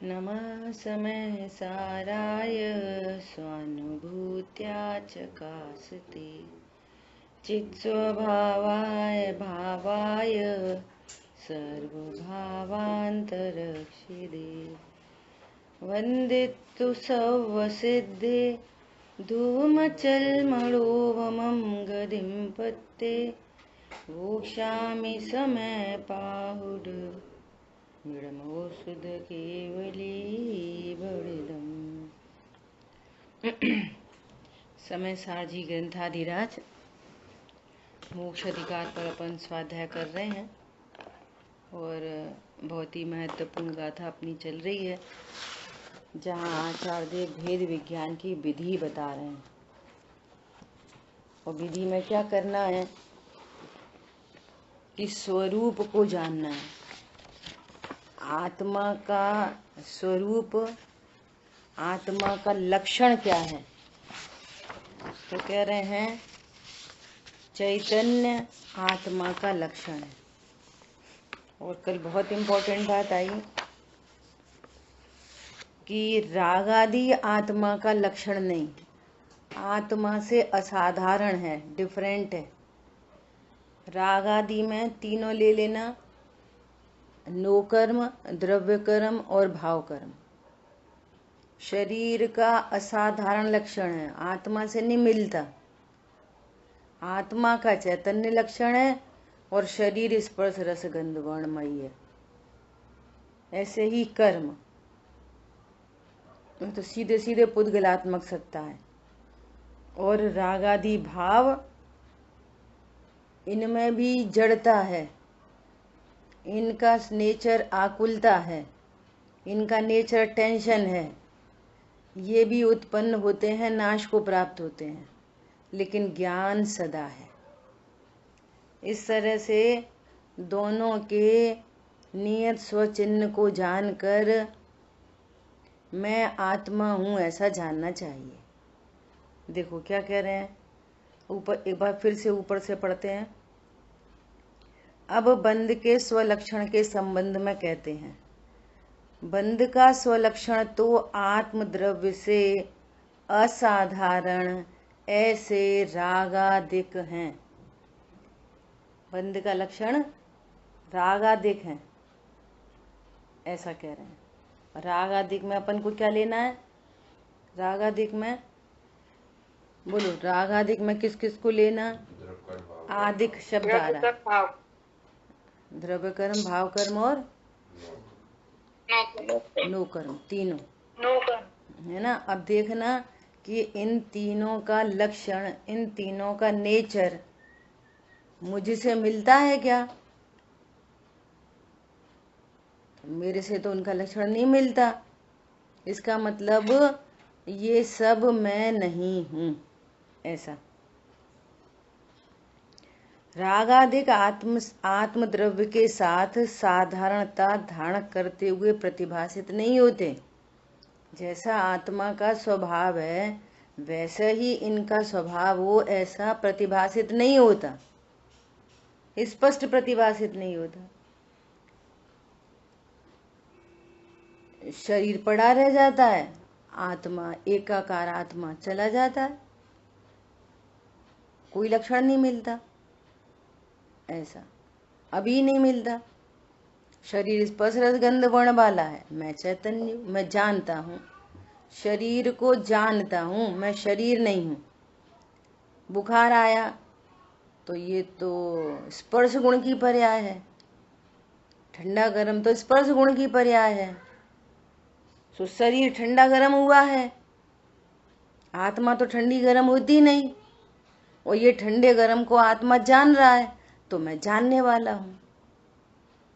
नमः समय साराय स्वानुभूत्या चकासते चित्स्वभावाय भावाय सर्वभावान्तरक्षिदे वन्दितु सौवसिद्धे धूमचल्मणोवमं गतिं पत्ते वोक्षामि समयपाहुड मृडमोषुध केवली बड़िदम। समय सारजी ग्रंथाधिराज मोक्ष अधिकार पर अपन स्वाध्याय कर रहे हैं और बहुत ही महत्वपूर्ण गाथा अपनी चल रही है, जहाँ आचार्य देव भेद विज्ञान की विधि बता रहे हैं। और विधि में क्या करना है कि स्वरूप को जानना है। आत्मा का स्वरूप, आत्मा का लक्षण क्या है। तो कह रहे हैं चैतन्य आत्मा का लक्षण है। और कल बहुत इम्पोर्टेंट बात आई कि राग आदि आत्मा का लक्षण नहीं, आत्मा से असाधारण है, डिफरेंट है। राग आदि में तीनों ले लेना, नो कर्म, द्रव्य कर्म और भाव कर्म। शरीर का असाधारण लक्षण है, आत्मा से नहीं मिलता। आत्मा का चैतन्य लक्षण है और शरीर स्पर्श रस गंध वर्णमयी है। ऐसे ही कर्म तो सीधे सीधे पुद्गलात्मक सत्ता है। और राग आदि भाव, इनमें भी जड़ता है, इनका नेचर आकुलता है, इनका नेचर टेंशन है। ये भी उत्पन्न होते हैं, नाश को प्राप्त होते हैं, लेकिन ज्ञान सदा है। इस तरह से दोनों के नियत स्वचिन्ह को जानकर मैं आत्मा हूँ ऐसा जानना चाहिए। देखो क्या कह रहे हैं, ऊपर एक बार फिर से ऊपर से पढ़ते हैं। अब बंध के स्वलक्षण के संबंध में कहते हैं, बंध का स्वलक्षण तो आत्मद्रव्य से असाधारण ऐसे रागादिक हैं। बंध का लक्षण रागादिक हैं, ऐसा कह रहे हैं। रागादिक में अपन को क्या लेना है। रागादिक में बोलो, रागादिक में किस किस को लेना। आदिक शब्द आ रहा है, द्रव्य कर्म, भाव कर्म और नो कर्म, तीनों है ना। अब देखना कि इन तीनों का लक्षण, इन तीनों का नेचर मुझसे मिलता है क्या। मेरे से तो उनका लक्षण नहीं मिलता। इसका मतलब ये सब मैं नहीं हूँ, ऐसा। रागादिक आत्मद्रव्य के साथ साधारणता धारण करते हुए प्रतिभासित नहीं होते। जैसा आत्मा का स्वभाव है वैसे ही इनका स्वभाव हो, ऐसा प्रतिभासित नहीं होता, स्पष्ट प्रतिभासित नहीं होता। शरीर पड़ा रह जाता है, आत्मा एकाकार आत्मा चला जाता है, कोई लक्षण नहीं मिलता। ऐसा अभी नहीं मिलता। शरीर स्पर्श रस गंध वर्ण वाला है, मैं चैतन्य, मैं जानता हूँ, शरीर को जानता हूँ, मैं शरीर नहीं हूँ। बुखार आया तो ये तो स्पर्श गुण की पर्याय है, ठंडा गर्म तो स्पर्श गुण की पर्याय है। तो शरीर ठंडा गर्म हुआ है, आत्मा तो ठंडी गर्म होती नहीं। और ये ठंडे गर्म को आत्मा जान रहा है, तो मैं जानने वाला हूं,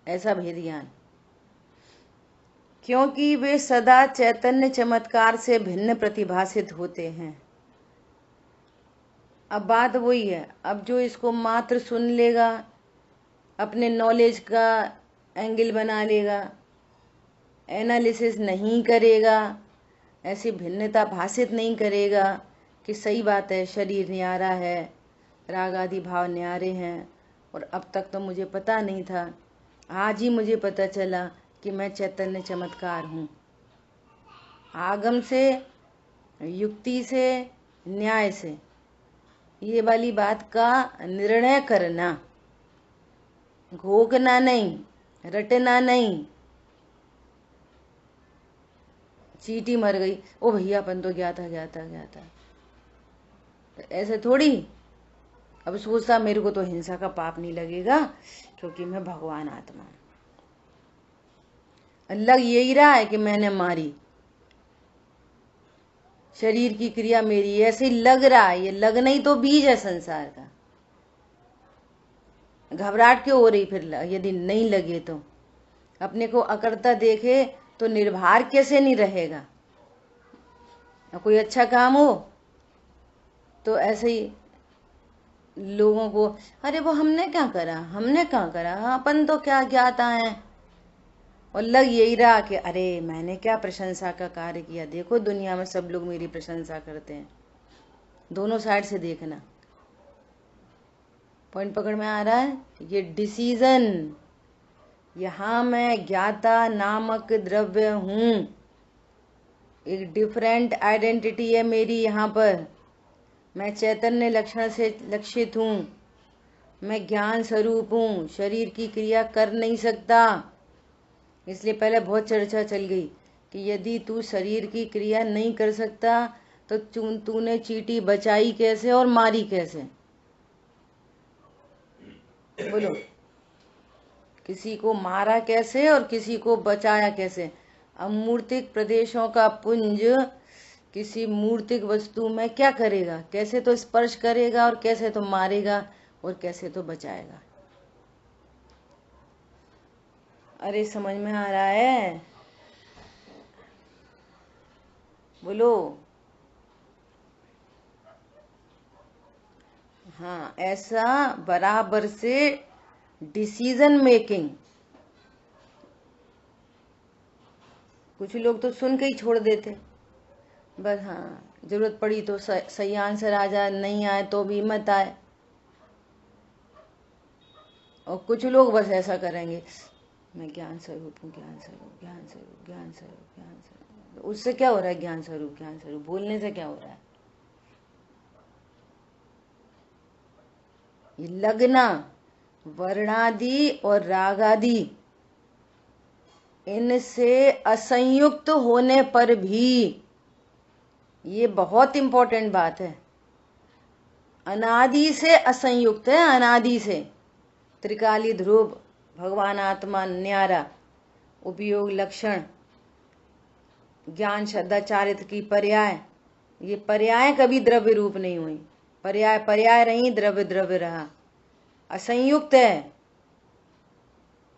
ऐसा भेद ज्ञान। क्योंकि वे सदा चैतन्य चमत्कार से भिन्न प्रतिभासित होते हैं। अब बात वही है, अब जो इसको मात्र सुन लेगा, अपने नॉलेज का एंगल बना लेगा, एनालिसिस नहीं करेगा, ऐसी भिन्नता भाषित नहीं करेगा कि सही बात है, शरीर न्यारा है, राग आदि भाव न्यारे हैं, और अब तक तो मुझे पता नहीं था, आज ही मुझे पता चला कि मैं चैतन्य चमत्कार हूँ। आगम से, युक्ति से, न्याय से, ये वाली बात का निर्णय करना, घोकना नहीं, रटना नहीं। चींटी मर गई, ओ भैया अपन तो गया था। ऐसे थोड़ी। अब सोचता मेरे को तो हिंसा का पाप नहीं लगेगा क्योंकि मैं भगवान आत्मा हूं। लग यही रहा है कि मैंने मारी, शरीर की क्रिया मेरी, ऐसे लग रहा है। ये लगना ही तो बीज है संसार का। घबराहट क्यों हो रही फिर यदि नहीं लगे तो? अपने को अकर्ता देखे तो निर्भर कैसे नहीं रहेगा? कोई अच्छा काम हो तो ऐसे ही लोगों को, अरे वो हमने क्या करा, अपन तो क्या ज्ञाता है। और लग यही रहा कि अरे मैंने क्या प्रशंसा का कार्य किया, देखो दुनिया में सब लोग मेरी प्रशंसा करते हैं। दोनों साइड से देखना। पॉइंट पकड़ में आ रहा है? ये डिसीजन, यहां मैं ज्ञाता नामक द्रव्य हूं, एक डिफरेंट आइडेंटिटी है मेरी यहाँ पर। मैं चैतन्य लक्षण से लक्षित हूं, मैं ज्ञान स्वरूप हूं, शरीर की क्रिया कर नहीं सकता। इसलिए पहले बहुत चर्चा चल गई कि यदि तू शरीर की क्रिया नहीं कर सकता तो तूने चींटी बचाई कैसे और मारी कैसे? बोलो, किसी को मारा कैसे और किसी को बचाया कैसे? अमूर्तिक प्रदेशों का पुंज किसी मूर्तिक वस्तु में क्या करेगा? कैसे तो स्पर्श करेगा और कैसे तो मारेगा और कैसे तो बचाएगा। अरे समझ में आ रहा है? बोलो। हाँ, ऐसा बराबर से डिसीजन मेकिंग। कुछ लोग तो सुन के ही छोड़ देते, बस हाँ जरूरत पड़ी तो सही आंसर आ जाए, नहीं आए तो भी मत आए। और कुछ लोग बस ऐसा करेंगे, मैं ज्ञान स्वरूप हूँ, ज्ञान स्वरूप, ज्ञान स्वरूप, ज्ञान स्वरूप, ज्ञान स्वरूप। तो उससे क्या हो रहा है? ज्ञान स्वरूप, ज्ञान स्वरूप बोलने से क्या हो रहा है? ये लगना, वर्णादि और रागादि, इनसे असंयुक्त होने पर भी, ये बहुत इंपॉर्टेंट बात है, अनादि से असंयुक्त है, अनादि से। त्रिकाली ध्रुव, भगवान आत्मा न्यारा, उपयोग लक्षण, ज्ञान श्रद्धा चारित्र की पर्याय, ये पर्याय कभी द्रव्य रूप नहीं हुई। पर्याय पर्याय रही, द्रव्य द्रव्य रहा। असंयुक्त है,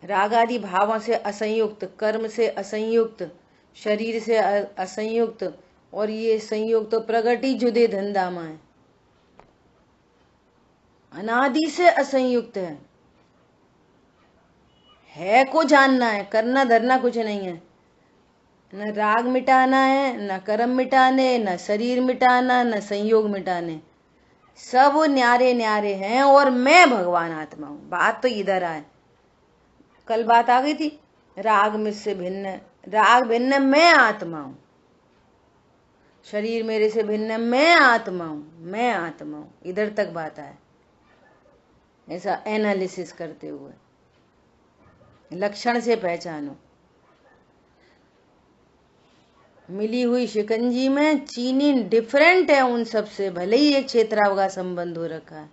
रागादि भावों से असंयुक्त, कर्म से असंयुक्त, शरीर से असंयुक्त, और ये संयुक्त प्रगति जुदे धंधामा है, अनादि से असंयुक्त है को जानना है, करना धरना कुछ नहीं है। न राग मिटाना है, न कर्म मिटाने, न शरीर मिटाना, न संयोग मिटाने, सब न्यारे न्यारे हैं। और मैं भगवान आत्मा हूं। बात तो इधर आए, कल बात आ गई थी, राग मुझसे भिन्न, राग भिन्न, मैं आत्मा हूं। शरीर मेरे से भिन्न, मैं आत्मा हूं, मैं आत्मा हूं। इधर तक बात आए, ऐसा एनालिसिस करते हुए लक्षण से पहचानो। मिली हुई शिकंजी में चीनी डिफरेंट है उन सब से, भले ही एक क्षेत्राव का संबंध हो रखा है।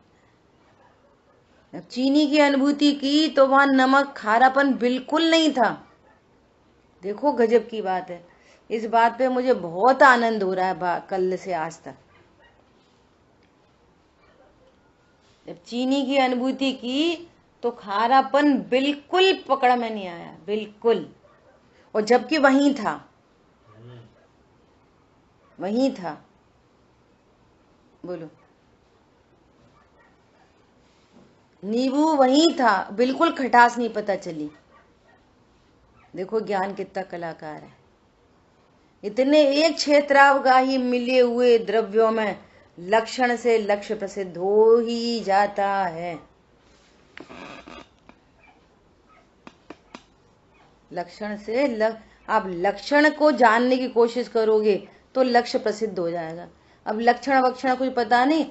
जब चीनी की अनुभूति की तो वहां नमक खारापन बिल्कुल नहीं था। देखो गजब की बात है। इस बात पे मुझे बहुत आनंद हो रहा है कल से आज तक। जब चीनी की अनुभूति की तो खारापन बिल्कुल पकड़ में नहीं आया, बिल्कुल। और जबकि वहीं था, वहीं था। बोलो, नींबू वहीं था, बिल्कुल खटास नहीं पता चली। देखो ज्ञान कितना कलाकार है। इतने एक क्षेत्रावगाही मिले हुए द्रव्यों में लक्षण से लक्ष्य प्रसिद्ध हो ही जाता है। लक्षण से आप लक्षण को जानने की कोशिश करोगे तो लक्ष्य प्रसिद्ध हो जाएगा। अब लक्षण वक्षण कुछ पता नहीं,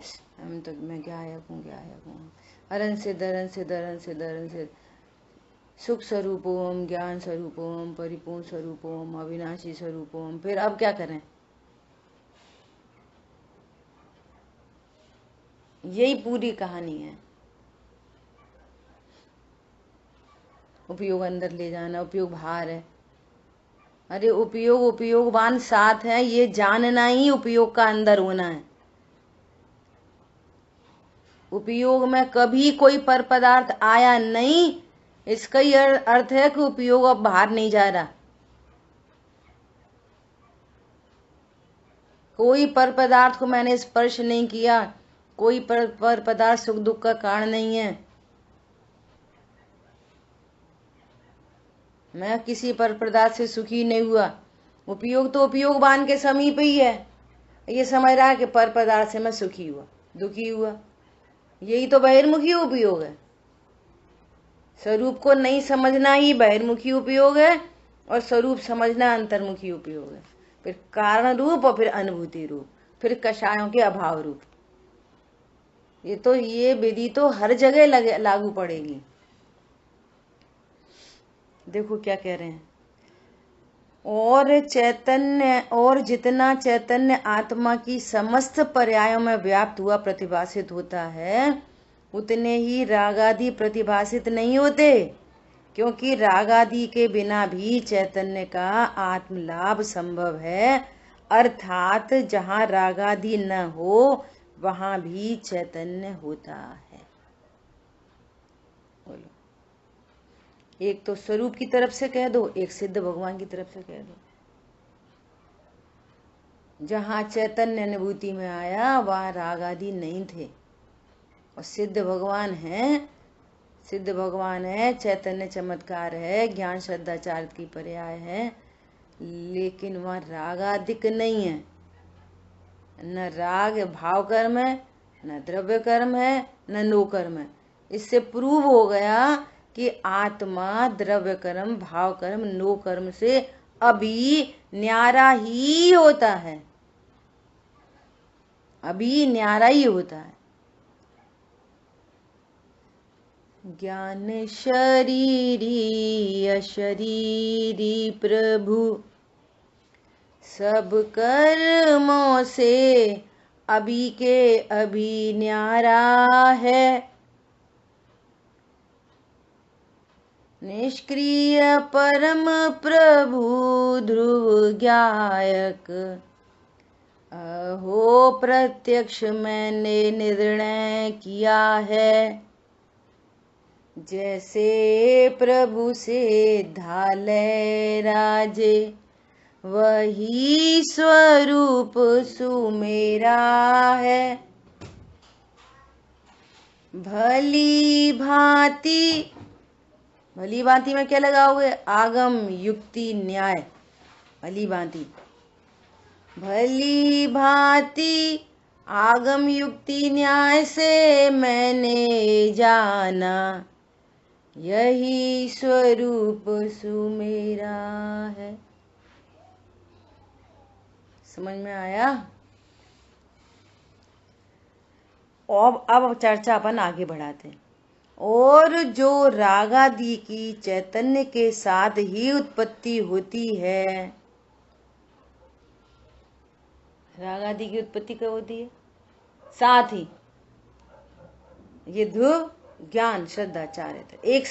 तो मैं क्या आया हूँ, अरन से दरन से दरन से दरन से सुख स्वरूपोम, ज्ञान स्वरूपोम, परिपूर्ण स्वरूपोम, अविनाशी स्वरूपोम। फिर अब क्या करें? यही पूरी कहानी है। उपयोग अंदर ले जाना, उपयोग बाहर है। अरे उपयोग उपयोगवान साथ है, ये जानना ही उपयोग का अंदर होना है। उपयोग में कभी कोई पर पदार्थ आया नहीं, इसका ही अर्थ है कि उपयोग अब बाहर नहीं जा रहा। कोई पर पदार्थ को मैंने स्पर्श नहीं किया, कोई पर पदार्थ सुख दुख का कारण नहीं है। मैं किसी पर पदार्थ से सुखी नहीं हुआ। उपयोग तो उपयोगवान के समीप ही है। ये समझ रहा है कि पर पदार्थ से मैं सुखी हुआ, दुखी हुआ। यही तो बहिर्मुखी उपयोग है। स्वरूप को नहीं समझना ही बहिर्मुखी उपयोग है, और स्वरूप समझना अंतर्मुखी उपयोग है। फिर कारण रूप और फिर अनुभूति रूप, फिर कषायों के अभाव रूप। ये विधि तो हर जगह लागू पड़ेगी। देखो क्या कह रहे हैं, और जितना चैतन्य आत्मा की समस्त पर्यायों में व्याप्त हुआ प्रतिभासित होता है, उतने ही रागादि प्रतिभासित नहीं होते, क्योंकि रागादि के बिना भी चैतन्य का आत्मलाभ संभव है। अर्थात जहाँ रागादि न हो वहां भी चैतन्य होता है। बोलो, एक तो स्वरूप की तरफ से कह दो, एक सिद्ध भगवान की तरफ से कह दो। जहाँ चैतन्य अनुभूति में आया वहाँ राग आदि नहीं थे, और सिद्ध भगवान है, चैतन्य चमत्कार है, ज्ञान श्रद्धा चारित्र की पर्याय है, लेकिन वहाँ राग आदिक नहीं है। न राग भाव कर्म है, न द्रव्य कर्म है, न नो कर्म है। इससे प्रूव हो गया कि आत्मा द्रव्य कर्म, भाव कर्म, नो कर्म से अभी न्यारा ही होता है, अभी न्यारा ही होता है। ज्ञान शरीरी अशरीरी प्रभु, सब कर्मों से अभी के अभी न्यारा है। निष्क्रिय परम प्रभु ध्रुव ज्ञायक, अहो प्रत्यक्ष मैंने निर्णय किया है। जैसे प्रभु से धाले राजे, वही स्वरूप सुमेरा है। भली भांति में क्या लगाओगे? आगम युक्ति न्याय। भली भांति आगम युक्ति न्याय से मैंने जाना, यही स्वरूप सुमेरा है। समझ में आया? और अब चर्चा अपन आगे बढ़ाते हैं। और जो रागादि की चैतन्य के साथ ही उत्पत्ति होती है, रागादि की उत्पत्ति कब होती है? साथ ही। ये ध्रुव ज्ञान श्रद्धा चारित्र एक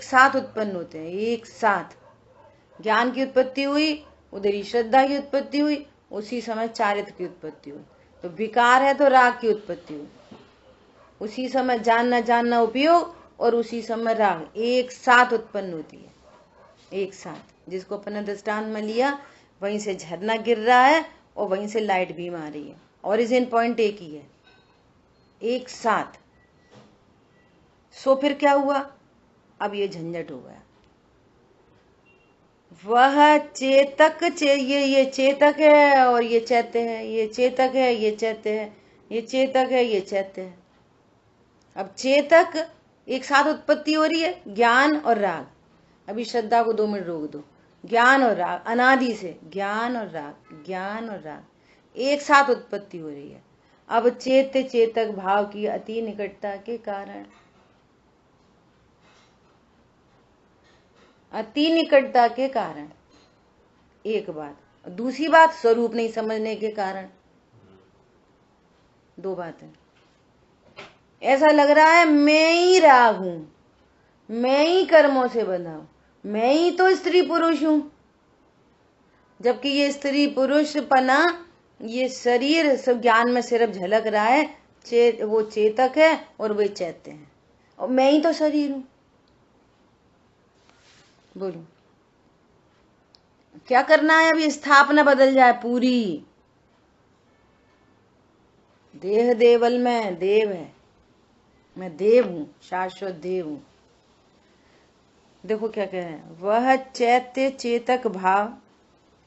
साथ उत्पन्न होते हैं। एक साथ ज्ञान की उत्पत्ति हुई, उधर ही श्रद्धा की उत्पत्ति हुई, उसी समय चारित्र की उत्पत्ति हुई। तो विकार है तो राग की उत्पत्ति हुई, उसी समय जानना उपयोग, और उसी समय राग एक साथ उत्पन्न होती है। एक साथ, जिसको अपने दृष्टांत में लिया, वहीं से झरना गिर रहा है और वहीं से लाइट बीम आ रही है, ओरिजिन पॉइंट एक ही है, एक साथ। सो फिर क्या हुआ? अब ये झंझट हो गया। वह चेतक ये चेतक है और ये चैत्य है, ये चेतक है, ये चैत्य है, ये चेतक है, ये चैत्य है। अब चेतक एक साथ उत्पत्ति हो रही है, ज्ञान और राग। अभी श्रद्धा को 2 मिनट रोक दो। ज्ञान और राग, अनादि से ज्ञान और राग, ज्ञान और राग एक साथ उत्पत्ति हो रही है। अब चेत्य चेतक भाव की अति निकटता के कारण, अति निकटता के कारण एक बात, दूसरी बात स्वरूप नहीं समझने के कारण। 2 बातें। ऐसा लग रहा है मैं ही राग हूं, मैं ही कर्मों से बंधा हूं, मैं ही तो स्त्री पुरुष हूं, जबकि ये स्त्री पुरुष पना, ये शरीर सब ज्ञान में सिर्फ झलक रहा है। वो चेतक है और वे चैत्य हैं, और मैं ही तो शरीर हूं। बोलो क्या करना है? अभी स्थापना बदल जाए पूरी। देह देवल में देव है, मैं देव हूं, शाश्वत देव हूं। देखो क्या कह रहे हैं, वह चैत्य चेतक भाव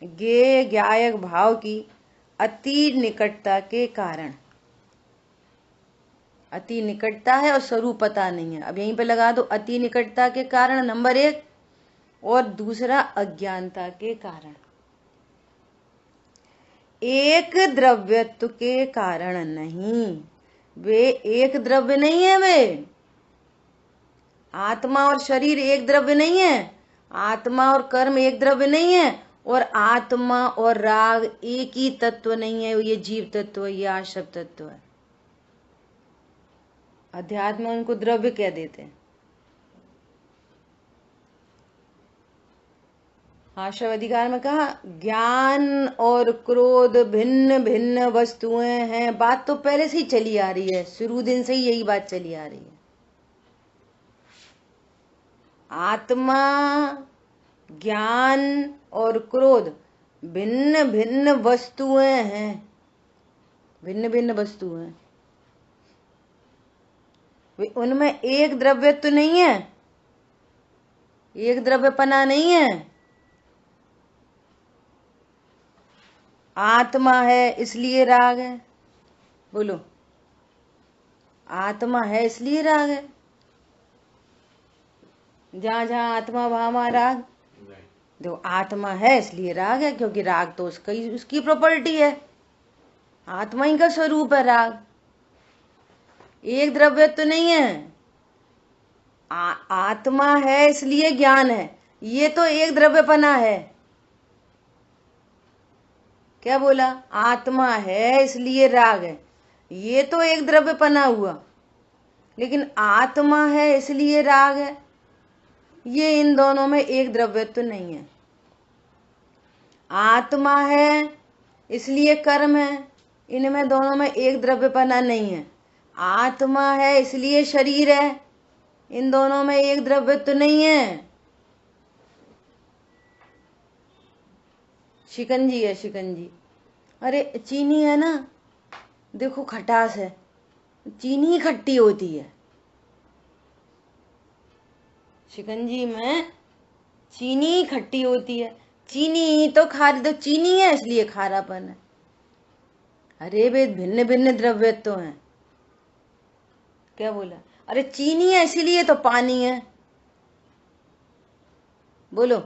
ज्ञेय ज्ञायक भाव की अति निकटता के कारण। अति निकटता है और स्वरूप पता नहीं है। अब यहीं पे लगा दो, अति निकटता के कारण नंबर 1, और दूसरा अज्ञानता के कारण। एक द्रव्यत्व के कारण नहीं, वे एक द्रव्य नहीं है। वे आत्मा और शरीर एक द्रव्य नहीं है, आत्मा और कर्म एक द्रव्य नहीं है, और आत्मा और राग एक ही तत्व नहीं है। ये जीव तत्व, ये आश्रव तत्व है। अध्यात्म उनको द्रव्य कह देते हैं। आश्रव अधिकार में कहा ज्ञान और क्रोध भिन्न भिन्न वस्तुएं हैं। बात तो पहले से ही चली आ रही है, शुरू दिन से ही यही बात चली आ रही है। आत्मा, ज्ञान और क्रोध भिन्न भिन्न वस्तुएं हैं, भिन्न भिन्न वस्तुएं। उनमें एक द्रव्य तो नहीं है, एक द्रव्यपना नहीं है। आत्मा है इसलिए राग है। बोलो, आत्मा है इसलिए राग है। जहां जहां आत्मा वहां राग। देखो आत्मा है इसलिए राग है, क्योंकि राग तो उसकी प्रॉपर्टी है, आत्मा ही का स्वरूप है राग। एक द्रव्य तो नहीं है। आत्मा है इसलिए ज्ञान है, ये तो एक द्रव्यपना है। क्या बोला? आत्मा है इसलिए राग है, ये तो एक द्रव्यपना हुआ। लेकिन आत्मा है इसलिए राग है, ये इन दोनों में एक द्रव्यत्व नहीं है। आत्मा है इसलिए कर्म है, इनमें दोनों में एक द्रव्यपना नहीं है। आत्मा है इसलिए शरीर है, इन दोनों में एक द्रव्यत्व नहीं है। शिकंजी है, शिकंजी। अरे चीनी है ना, देखो खटास है, चीनी ही खट्टी होती है। शिकंजी में चीनी ही खट्टी होती है, चीनी तो खारी, तो चीनी है इसलिए खारापन है। अरे वे भिन्न भिन्न द्रव्यत्व हैं। क्या बोला? अरे चीनी है इसीलिए तो पानी है। बोलो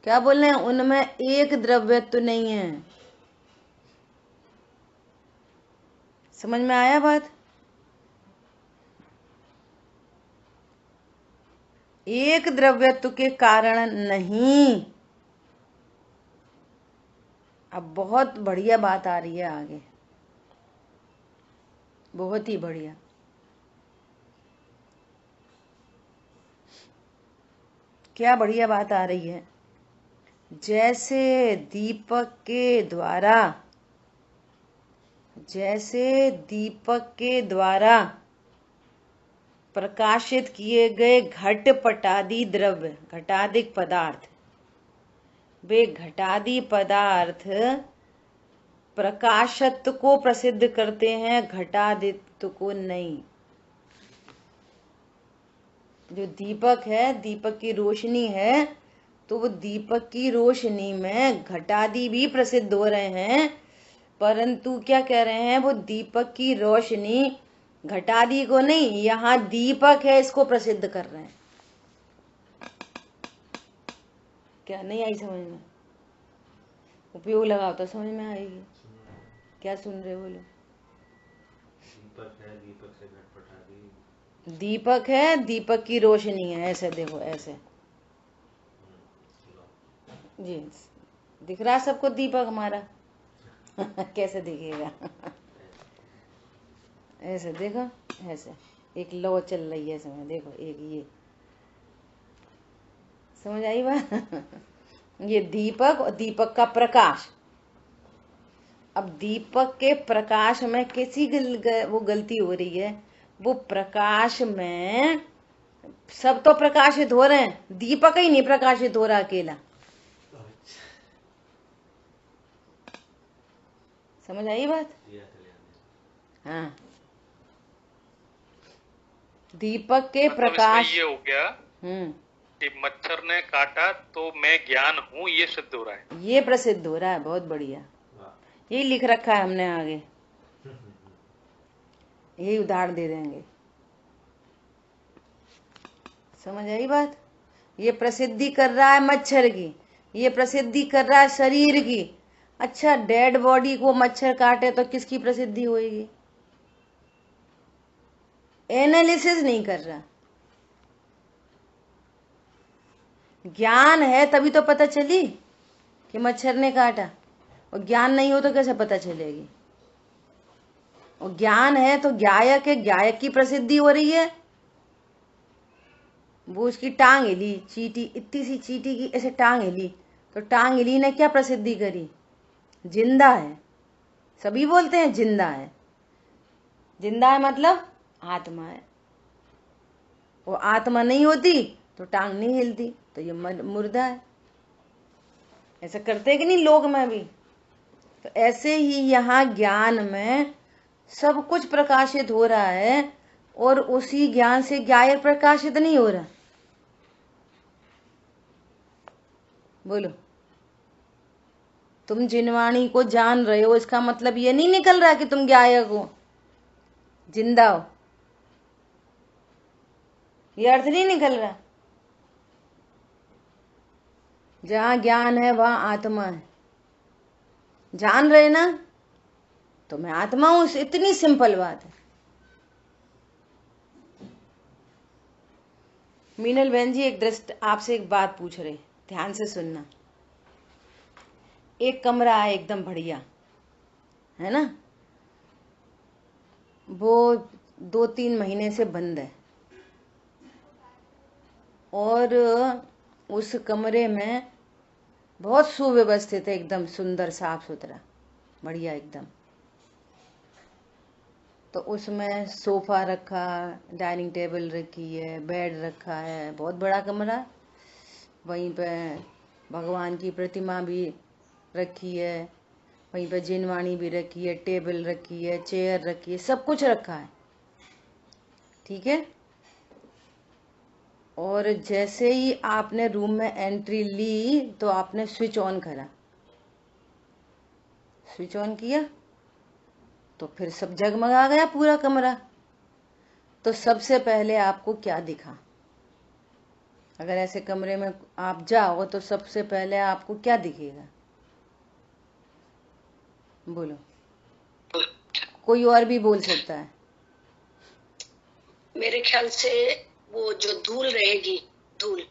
क्या बोल रहे हैं? उनमें एक द्रव्यत्व नहीं है। समझ में आया बात? एक द्रव्यत्व के कारण नहीं। अब बहुत बढ़िया बात आ रही है आगे, बहुत ही बढ़िया। क्या बढ़िया बात आ रही है। जैसे दीपक के द्वारा प्रकाशित किए गए घट पटादि द्रव्य, घटादिक पदार्थ, वे घटादि पदार्थ प्रकाशत्व को प्रसिद्ध करते हैं, घटादित्व को नहीं। जो दीपक है, दीपक की रोशनी है, तो वो दीपक की रोशनी में घटादि भी प्रसिद्ध हो रहे हैं, परंतु क्या कह रहे हैं? वो दीपक की रोशनी घटादि को नहीं, यहाँ दीपक है इसको प्रसिद्ध कर रहे हैं। क्या नहीं आई समझ में? उपयोग लगाओ तो समझ में आएगी। क्या सुन रहे हो? बोलो। दीपक है, दीपक से घटपट आ गई। दीपक है, दीपक की रोशनी है। ऐसे देखो, ऐसे जी दिख रहा है सबको दीपक हमारा। कैसे दिखेगा? ऐसे देखो, ऐसे एक लौ चल रही है इसमें, देखो एक ये, समझ आई बात? ये दीपक और दीपक का प्रकाश। अब दीपक के प्रकाश में किसी वो गलती हो रही है, वो प्रकाश में सब तो प्रकाशित हो रहे हैं, दीपक ही नहीं प्रकाशित हो रहा अकेला। समझ आई बात? हाँ, दीपक के मतलब प्रकाश। इसमें ये हो गया कि मच्छर ने काटा तो मैं ज्ञान हूँ, ये सिद्ध हो रहा है। ये प्रसिद्ध हो रहा है। बहुत बढ़िया, यही लिख रखा है हमने आगे, यही उदाहरण दे देंगे। समझ आई बात? ये प्रसिद्धि कर रहा है मच्छर की, ये प्रसिद्धि कर रहा है शरीर की। अच्छा, डेड बॉडी को मच्छर काटे तो किसकी प्रसिद्धि होगी? एनालिसिस नहीं कर रहा। ज्ञान है तभी तो पता चली कि मच्छर ने काटा, और ज्ञान नहीं हो तो कैसे पता चलेगी? और ज्ञान है तो ज्ञायक है, ज्ञायक की प्रसिद्धि हो रही है। वो उसकी टांग हिली, चींटी, इतनी सी चींटी की ऐसे टांग हिली, तो टांग हिली ने क्या प्रसिद्धि करी? जिंदा है। सभी बोलते हैं जिंदा है। जिंदा है मतलब आत्मा है। वो आत्मा नहीं होती तो टांग नहीं हिलती, तो ये मुर्दा है। ऐसा करते कि नहीं लोग में भी? तो ऐसे ही यहाँ ज्ञान में सब कुछ प्रकाशित हो रहा है, और उसी ज्ञान से ज्ञायक प्रकाशित नहीं हो रहा। बोलो। तुम जिनवाणी को जान रहे हो, इसका मतलब ये नहीं निकल रहा कि तुम ज्ञायक हो, जिंदा हो। ये अर्थ नहीं निकल रहा। जहां ज्ञान है वहां आत्मा है। जान रहे ना, तो मैं आत्मा हूं, इतनी सिंपल बात है। मीनल बहन जी, एक दृष्ट आपसे एक बात पूछ रहे, ध्यान से सुनना। एक कमरा है एकदम बढ़िया, है ना, वो 2-3 महीने से बंद है, और उस कमरे में बहुत सुव्यवस्थित है, एकदम सुंदर साफ सुथरा बढ़िया एकदम। तो उसमें सोफा रखा, डाइनिंग टेबल रखी है, बेड रखा है, बहुत बड़ा कमरा। वहीं पे भगवान की प्रतिमा भी रखी है, वहीं पे जिनवाणी भी रखी है, टेबल रखी है, चेयर रखी है, सब कुछ रखा है, ठीक है। और जैसे ही आपने रूम में एंट्री ली तो आपने स्विच ऑन करा, स्विच ऑन किया तो फिर सब जगमगा गया पूरा कमरा। तो सबसे पहले आपको क्या दिखा? अगर ऐसे कमरे में आप जाओ तो सबसे पहले आपको क्या दिखेगा? बोलो, कोई और भी बोल सकता है। मेरे ख्याल से वो जो धूल रहेगी, धूल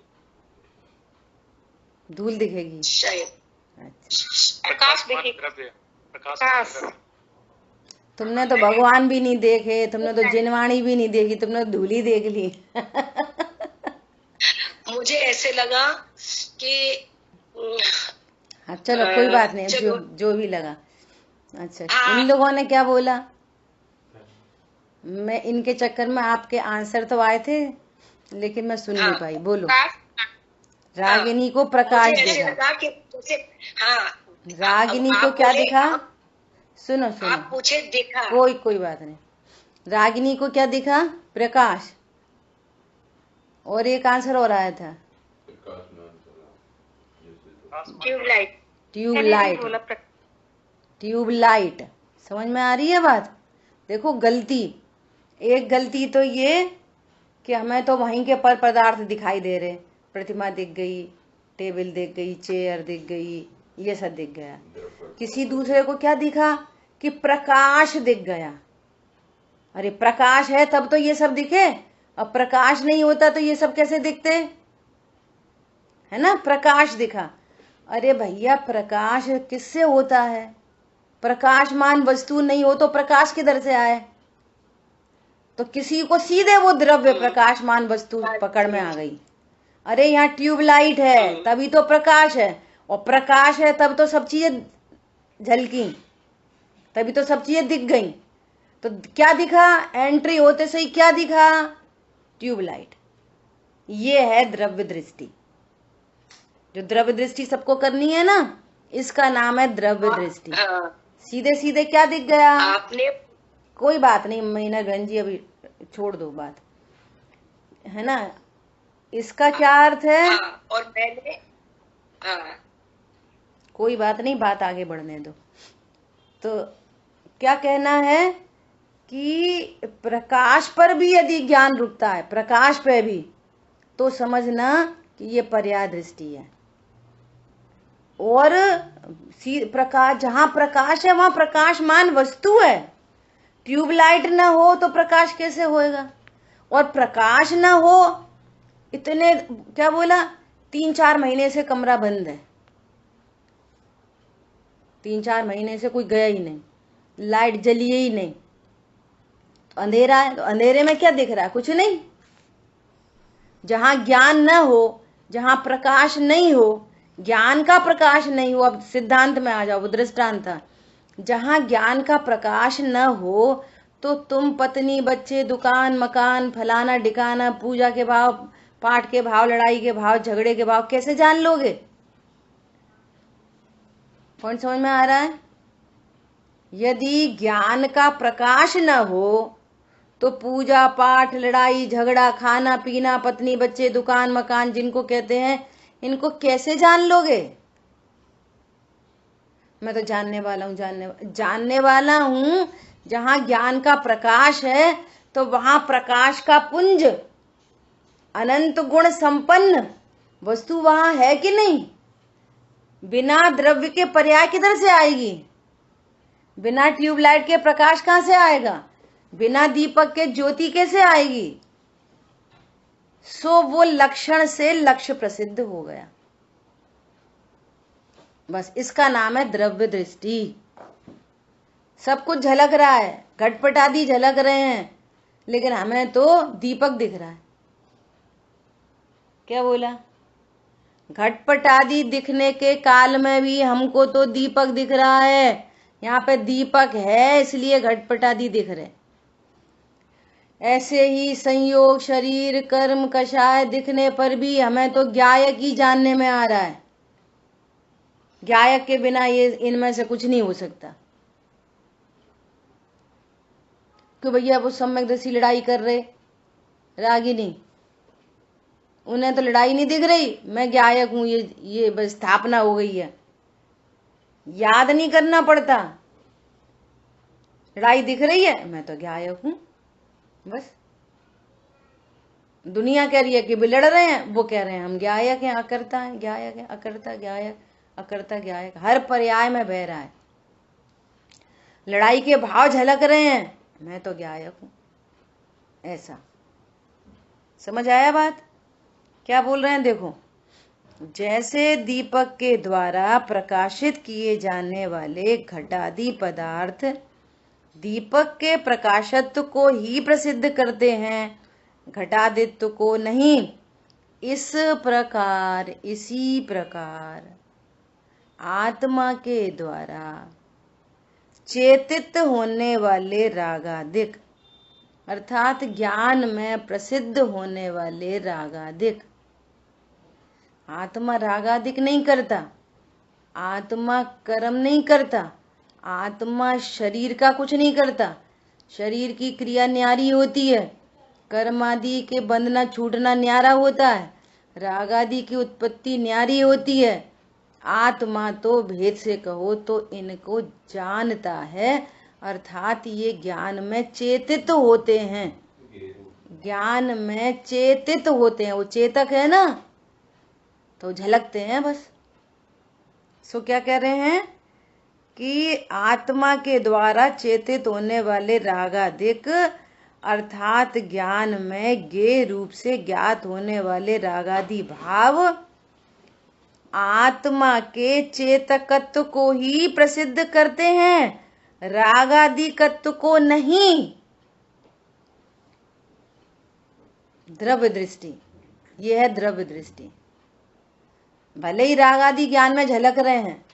धूल दिखेगी शायद। अच्छा, प्रकाश दिखेगा। प्रकाश। तुमने तो भगवान भी नहीं देखे, तुमने तो जिनवाणी भी नहीं देखी, तुमने धूल ही देख ली। मुझे ऐसे लगा कि हाँ चलो कोई बात नहीं, जो भी लगा। अच्छा, इन लोगों ने क्या बोला? मैं इनके चक्कर में आपके आंसर तो आए थे, लेकिन मैं सुन नहीं पाई। बोलो। रागिनी को प्रकाश दिखा। रागिनी को क्या दिखा? सुनो सुनो, आप पूछे देखा, कोई बात नहीं। रागिनी को क्या दिखा? प्रकाश। और एक आंसर और आया था, ट्यूबलाइट। ट्यूबलाइट। ट्यूबलाइट। समझ में आ रही है बात? देखो, गलती एक गलती तो ये कि हमें तो वहीं के पर पदार्थ दिखाई दे रहे, प्रतिमा दिख गई, टेबल दिख गई, चेयर दिख गई, ये सब दिख गया। किसी दूसरे को क्या दिखा कि प्रकाश दिख गया। अरे प्रकाश है तब तो ये सब दिखे, अब प्रकाश नहीं होता तो ये सब कैसे दिखते, है ना। प्रकाश दिखा। अरे भैया प्रकाश किससे होता है, प्रकाशमान वस्तु नहीं हो तो प्रकाश किधर से आए। तो किसी को सीधे वो द्रव्य प्रकाशमान वस्तु पकड़ में आ गई। अरे यहाँ ट्यूबलाइट है तभी तो प्रकाश है, और प्रकाश है तब तो सब चीजें झलकी, तभी तो सब चीजें दिख गई। तो क्या दिखा, एंट्री होते से ही क्या दिखा, ट्यूबलाइट। ये है द्रव्य दृष्टि। जो द्रव्य दृष्टि सबको करनी है ना, इसका नाम है द्रव्य दृष्टि। सीधे सीधे क्या दिख गया आपने, कोई बात नहीं मीना बहन जी, अभी छोड़ दो बात, है ना। इसका क्या अर्थ है, और मैंने, कोई बात नहीं, बात आगे बढ़ने दो। तो क्या कहना है कि प्रकाश पर भी यदि ज्ञान रुकता है, प्रकाश पे भी, तो समझना कि ये पर्याय दृष्टि है। और प्रकाश, जहां प्रकाश है वहां प्रकाशमान वस्तु है। ट्यूबलाइट ना हो तो प्रकाश कैसे होएगा, और प्रकाश ना हो, इतने क्या बोला, 3-4 महीने से कमरा बंद है, 3-4 महीने से कोई गया ही नहीं, लाइट जली ही नहीं, तो अंधेरा है। तो अंधेरे में क्या दिख रहा है, कुछ नहीं। जहां ज्ञान न हो, जहां प्रकाश नहीं हो, ज्ञान का प्रकाश नहीं हो, अब सिद्धांत में आ जाओ, वो दृष्टांत था। जहां ज्ञान का प्रकाश न हो तो तुम पत्नी, बच्चे, दुकान, मकान, फलाना डिकाना, पूजा के भाव, पाठ के भाव, लड़ाई के भाव, झगड़े के भाव कैसे जान लोगे। कौन समझ में आ रहा है। यदि ज्ञान का प्रकाश न हो तो पूजा पाठ, लड़ाई झगड़ा, खाना पीना, पत्नी बच्चे, दुकान मकान जिनको कहते हैं, इनको कैसे जान लोगे। मैं तो जानने वाला हूँ, जानने वाला हूँ। जहां ज्ञान का प्रकाश है तो वहां प्रकाश का पुंज, अनंत गुण संपन्न वस्तु वहां है कि नहीं। बिना द्रव्य के पर्याय किधर से आएगी, बिना ट्यूबलाइट के प्रकाश कहां से आएगा, बिना दीपक के ज्योति कैसे आएगी। सो वो लक्षण से लक्ष्य प्रसिद्ध हो गया। बस इसका नाम है द्रव्य दृष्टि। सब कुछ झलक रहा है, घटपट आदि झलक रहे हैं, लेकिन हमें तो दीपक दिख रहा है। क्या बोला, घटपट आदि दिखने के काल में भी हमको तो दीपक दिख रहा है। यहाँ पे दीपक है इसलिए घटपट आदि दिख रहे। ऐसे ही संयोग, शरीर, कर्म, कषाय दिखने पर भी हमें तो ज्ञायक ही जानने में आ रहा है। ज्ञायक के बिना ये इनमें से कुछ नहीं हो सकता। कि भैया वो सम्यकदर्शी लड़ाई कर रहे, रागिनी, उन्हें तो लड़ाई नहीं दिख रही, मैं ज्ञायक हूं, ये बस स्थापना हो गई है। याद नहीं करना पड़ता, लड़ाई दिख रही है, मैं तो ज्ञायक हूं। बस दुनिया कह रही है कि भी लड़ रहे हैं, वो कह रहे हैं हम ज्ञायक हैं, अकर्ता है, ज्ञायक है, अकर्ता, ज्ञायक, अकर्ता, ज्ञायक, हर पर्याय में बह रहा है। लड़ाई के भाव झलक रहे हैं, मैं तो ज्ञायक हूं। ऐसा समझ आया बात, क्या बोल रहे हैं। देखो, जैसे दीपक के द्वारा प्रकाशित किए जाने वाले घटादि पदार्थ दीपक के प्रकाशत्व को ही प्रसिद्ध करते हैं, घटादित्व को नहीं। इस प्रकार, इसी प्रकार आत्मा के द्वारा चेतित होने वाले रागादिक, अर्थात ज्ञान में प्रसिद्ध होने वाले रागादिक, आत्मा रागादिक नहीं करता, आत्मा कर्म नहीं करता, आत्मा शरीर का कुछ नहीं करता। शरीर की क्रिया न्यारी होती है, कर्म आदि के बंधना छूटना न्यारा होता है, राग आदि की उत्पत्ति न्यारी होती है। आत्मा तो भेद से कहो तो इनको जानता है, अर्थात ये ज्ञान में चेतित होते हैं, ज्ञान में चेतित होते हैं। वो चेतक है ना, तो झलकते हैं बस। सो क्या कह रहे हैं कि आत्मा के द्वारा चेतित होने वाले रागादिक अर्थात ज्ञान में ज्ञेय रूप से ज्ञात होने वाले रागादि भाव आत्मा के चेतकत्व को ही प्रसिद्ध करते हैं, रागादिकत्व को नहीं। द्रव्य दृष्टि, यह है द्रव्य दृष्टि। भले ही रागादि ज्ञान में झलक रहे हैं,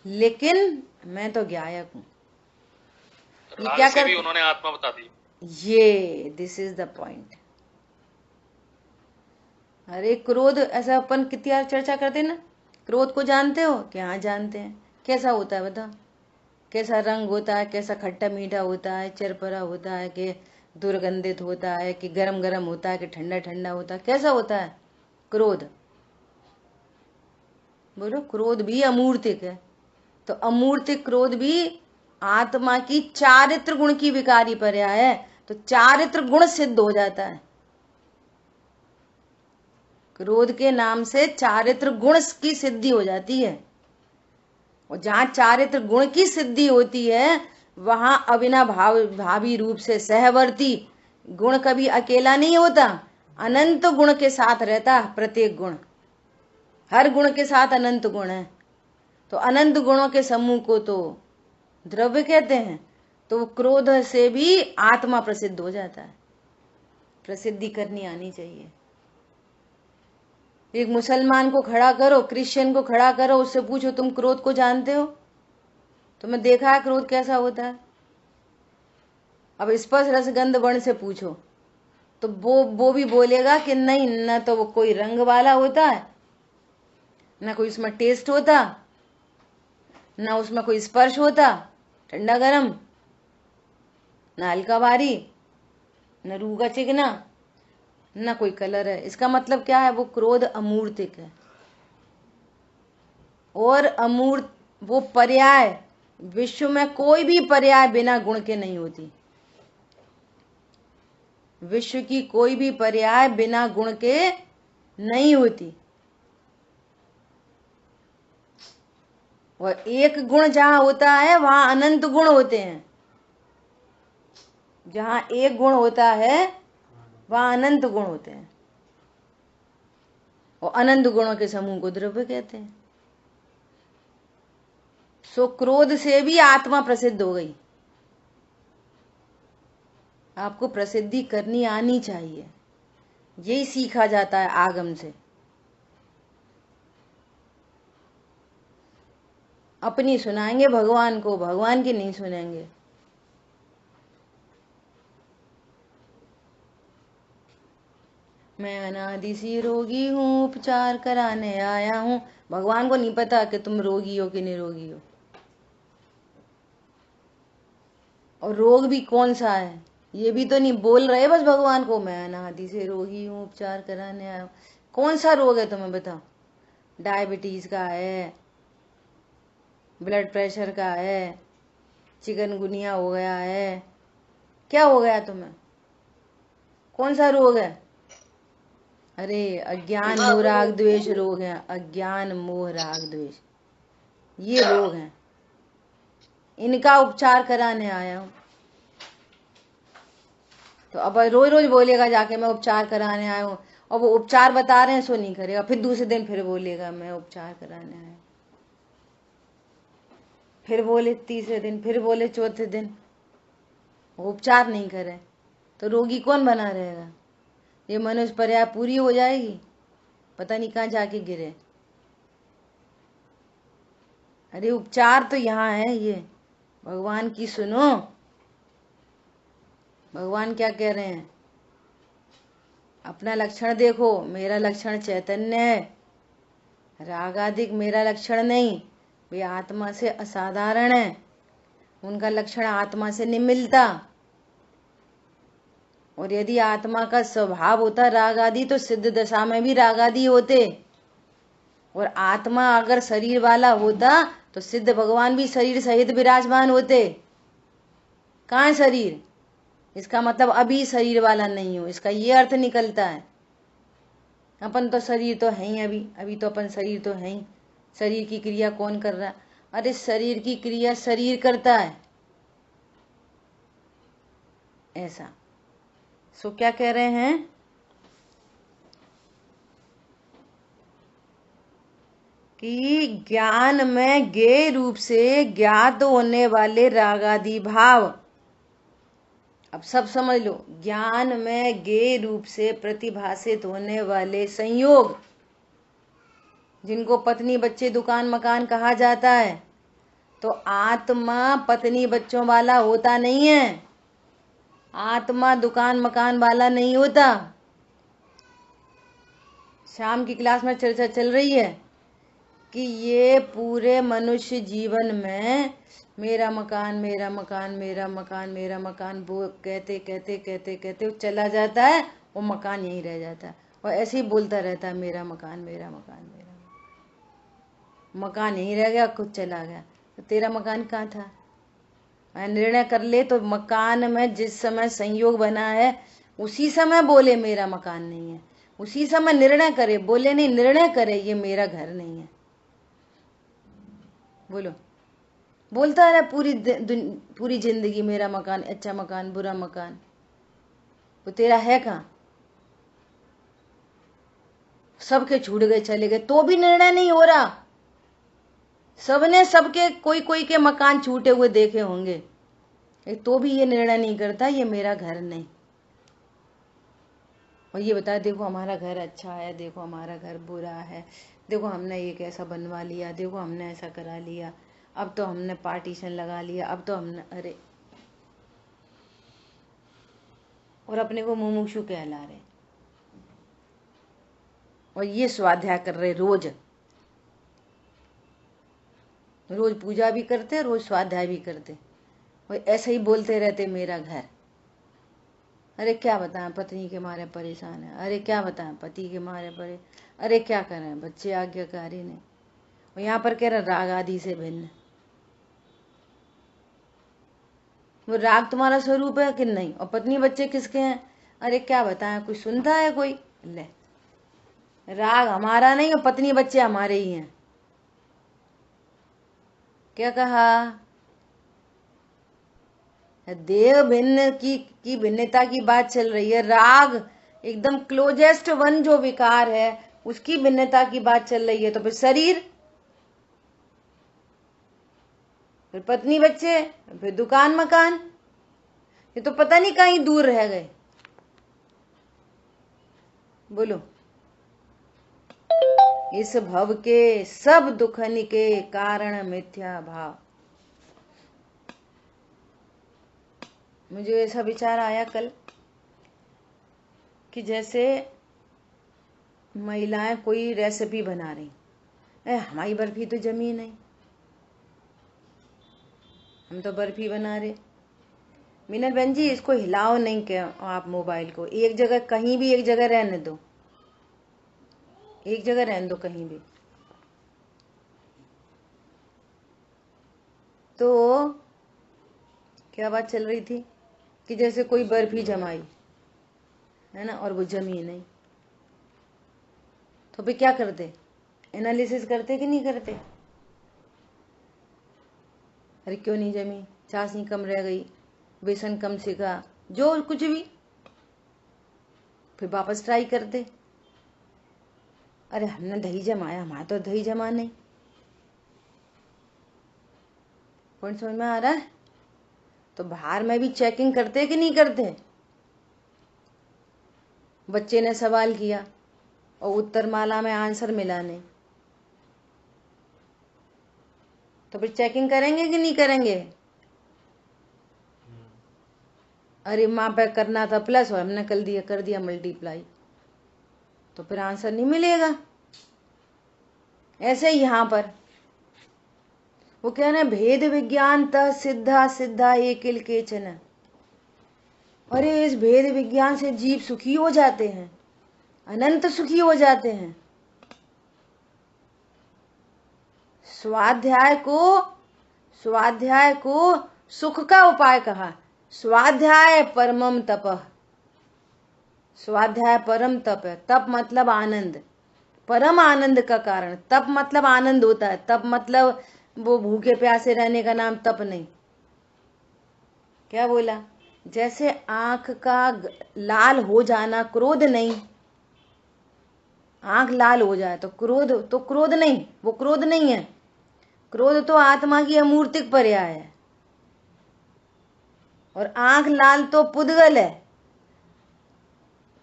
लेकिन मैं तो ज्ञायक हूं। ये क्या कर उन्होंने आत्मा बता दी। ये दिस इज द पॉइंट। अरे क्रोध, ऐसा अपन कितनी चर्चा करते ना, क्रोध को जानते हो क्या? हाँ जानते हैं। कैसा होता है बताओ? कैसा रंग होता है, कैसा खट्टा मीठा होता है, चरपरा होता है कि दुर्गंधित होता है, कि गरम गरम होता है, कि ठंडा ठंडा होता है, कैसा होता है क्रोध? बोलो, क्रोध भी अमूर्तिक है। तो अमूर्तिक क्रोध भी आत्मा की चारित्र गुण की विकारी पर्याय है, तो चारित्र गुण सिद्ध हो जाता है। क्रोध के नाम से चारित्र गुण की सिद्धि हो जाती है, और जहां चारित्र गुण की सिद्धि होती है वहां अविनाभावी रूप से सहवर्ती गुण कभी अकेला नहीं होता, अनंत गुण के साथ रहता। प्रत्येक गुण, हर गुण के साथ अनंत गुण है। तो अनंत गुणों के समूह को तो द्रव्य कहते हैं। तो क्रोध से भी आत्मा प्रसिद्ध हो जाता है। प्रसिद्धि करनी आनी चाहिए। एक मुसलमान को खड़ा करो, क्रिश्चियन को खड़ा करो, उससे पूछो तुम क्रोध को जानते हो? तुमने देखा है क्रोध कैसा होता है? अब स्पर्श रसगंध वर्ण से पूछो तो वो भी बोलेगा कि नहीं, न तो वो कोई रंग वाला होता है, न कोई उसमें टेस्ट होता, न उसमें कोई स्पर्श होता, ठंडा गरम, न हल्का भारी, न रूखा चिकना, न कोई कलर है। इसका मतलब क्या है? वो क्रोध अमूर्तिक है। और अमूर्त वो पर्याय, विश्व में कोई भी पर्याय बिना गुण के नहीं होती। विश्व की कोई भी पर्याय बिना गुण के नहीं होती। और एक गुण जहां होता है वहां अनंत गुण होते हैं। जहां एक गुण होता है वहां अनंत गुण होते हैं, और अनंत गुणों के समूह को द्रव्य कहते हैं। सो क्रोध से भी आत्मा प्रसिद्ध हो गई। आपको प्रसिद्धि करनी आनी चाहिए, यही सीखा जाता है आगम से। अपनी सुनाएंगे भगवान को, भगवान की नहीं सुनेंगे। मैं अनादि से रोगी हूँ, उपचार कराने आया हूँ। भगवान को नहीं पता कि तुम रोगी हो कि निरोगी हो, और रोग भी कौन सा है ये भी तो नहीं बोल रहे बस भगवान को। मैं अनादि से रोगी हूँ, उपचार कराने आया हूँ। कौन सा रोग है तुम्हें बताओ? डायबिटीज का है, ब्लड प्रेशर का है, चिकनगुनिया हो गया है, क्या हो गया तुम्हें? कौन सा रोग है? अरे अज्ञान मोह राग द्वेष रोग है। अज्ञान मोह राग द्वेष, ये रोग हैं। इनका उपचार कराने आया हूं। तो अब रोज रोज बोलेगा जाके मैं उपचार कराने आया हूं, और वो उपचार बता रहे हैं सो नहीं करेगा, फिर दूसरे दिन फिर बोलेगा मैं उपचार कराने आया, फिर बोले तीसरे दिन, फिर बोले चौथे दिन। वो उपचार नहीं करे तो रोगी कौन बना रहेगा? ये मनुष्य पर्याय पूरी हो जाएगी, पता नहीं कहाँ जाके गिरे। अरे उपचार तो यहाँ है। ये भगवान की सुनो, भगवान क्या कह रहे हैं? अपना लक्षण देखो। मेरा लक्षण चैतन्य है, रागादिक मेरा लक्षण नहीं। वे आत्मा से असाधारण है, उनका लक्षण आत्मा से नहीं मिलता। और यदि आत्मा का स्वभाव होता राग आदि तो सिद्ध दशा में भी राग आदि होते, और आत्मा अगर शरीर वाला होता तो सिद्ध भगवान भी शरीर सहित विराजमान होते। कहाँ है शरीर? इसका मतलब अभी शरीर वाला नहीं हो, इसका ये अर्थ निकलता है। अपन तो शरीर तो है ही, अभी अभी तो अपन शरीर तो है ही। शरीर की क्रिया कौन कर रहा है? अरे शरीर की क्रिया शरीर करता है। ऐसा सो क्या कह रहे हैं कि ज्ञान में ज्ञेय रूप से ज्ञात होने वाले रागादि भाव, अब सब समझ लो, ज्ञान में ज्ञेय रूप से प्रतिभाषित होने वाले संयोग, जिनको पत्नी बच्चे दुकान मकान कहा जाता है, तो आत्मा पत्नी बच्चों वाला होता नहीं है, आत्मा दुकान मकान वाला नहीं होता। शाम की क्लास में चर्चा चल रही है कि ये पूरे मनुष्य जीवन में मेरा मकान मेरा मकान मेरा मकान मेरा मकान, वो कहते कहते कहते कहते वो चला जाता है, वो मकान यहीं रह जाता है, और ऐसे ही बोलता रहता है मेरा मकान मेरा मकान मेरा मकान यहीं रह गया, खुद चला गया। तो तेरा मकान कहाँ था? मैं निर्णय कर ले तो मकान में जिस समय संयोग बना है उसी समय बोले मेरा मकान नहीं है, उसी समय निर्णय करे, बोले नहीं निर्णय करे ये मेरा घर नहीं है। बोलो, बोलता रहा पूरी जिंदगी मेरा मकान, अच्छा मकान बुरा मकान, वो तेरा है कहाँ? सबके छूट गए चले गए तो भी निर्णय नहीं हो रहा। सबने सबके कोई कोई के मकान छूटे हुए देखे होंगे, तो भी ये निर्णय नहीं करता ये मेरा घर नहीं। और ये बता देखो हमारा घर अच्छा है, देखो हमारा घर बुरा है, देखो हमने ये कैसा बनवा लिया, देखो हमने ऐसा करा लिया, अब तो हमने पार्टीशन लगा लिया, अब तो हमने, अरे, और अपने को मुमुक्षु कहला रहे, और ये स्वाध्याय कर रहे, रोज रोज पूजा भी करते, रोज स्वाध्याय भी करते, और ऐसे ही बोलते रहते मेरा घर। अरे क्या बताएं, पत्नी के मारे परेशान है, अरे क्या बताएं, पति के मारे परे, अरे क्या करें, बच्चे आज्ञाकारी ने, और यहाँ पर कह रहे राग आदि से भिन्न। वो राग तुम्हारा स्वरूप है कि नहीं, और पत्नी बच्चे किसके हैं? अरे क्या बताएं, कोई सुनता है कोई? ले, राग हमारा नहीं और पत्नी बच्चे हमारे ही हैं। क्या कहा? देह भिन्न की भिन्नता की बात चल रही है, राग एकदम क्लोजेस्ट वन जो विकार है उसकी भिन्नता की बात चल रही है। तो फिर शरीर, फिर पत्नी बच्चे, फिर दुकान मकान, ये तो पता नहीं कहीं दूर रह गए। बोलो, इस भव के सब दुखन के कारण मिथ्या भाव। मुझे ऐसा विचार आया कल कि जैसे महिलाएं कोई रेसिपी बना रही, हमारी बर्फी तो जमी नहीं, हम तो बर्फी बना रहे। मीनल बहन जी इसको हिलाओ नहीं क्या आप, मोबाइल को एक जगह, कहीं भी एक जगह रहने दो, एक जगह रहने दो कहीं भी। तो क्या बात चल रही थी कि जैसे कोई बर्फी जमाई है ना, और वो जमी नहीं, तो फिर क्या करते? एनालिसिस करते कि नहीं करते? अरे क्यों नहीं जमी, चाशनी कम रह गई, बेसन कम सीखा, जो कुछ भी, फिर वापस ट्राई करते। अरे हमने दही जमाया, हमारा तो दही जमा नहीं। पॉइंट समझ में आ रहा है? तो बाहर में भी चेकिंग करते कि नहीं करते? बच्चे ने सवाल किया और उत्तर माला में आंसर मिला नहीं, तो फिर चेकिंग करेंगे कि नहीं करेंगे? अरे माँ पे करना था प्लस और हमने कर दिया मल्टीप्लाई, तो फिर आंसर नहीं मिलेगा। ऐसे ही यहाँ पर वो कह रहे भेद विज्ञान त सिद्धा सिद्धा एकिल केचन। अरे इस भेद विज्ञान से जीव सुखी हो जाते हैं, अनंत सुखी हो जाते हैं। स्वाध्याय को सुख का उपाय कहा, स्वाध्याय परमम तपः। स्वाध्याय परम तप है। तप मतलब आनंद, परम आनंद का कारण। तप मतलब आनंद होता है। तप मतलब वो भूखे प्यासे रहने का नाम तप नहीं। क्या बोला? जैसे आंख का लाल हो जाना क्रोध नहीं, आंख लाल हो जाए तो क्रोध नहीं, वो क्रोध नहीं है। क्रोध तो आत्मा की अमूर्तिक पर्याय है। और आंख लाल तो पुद्गल है,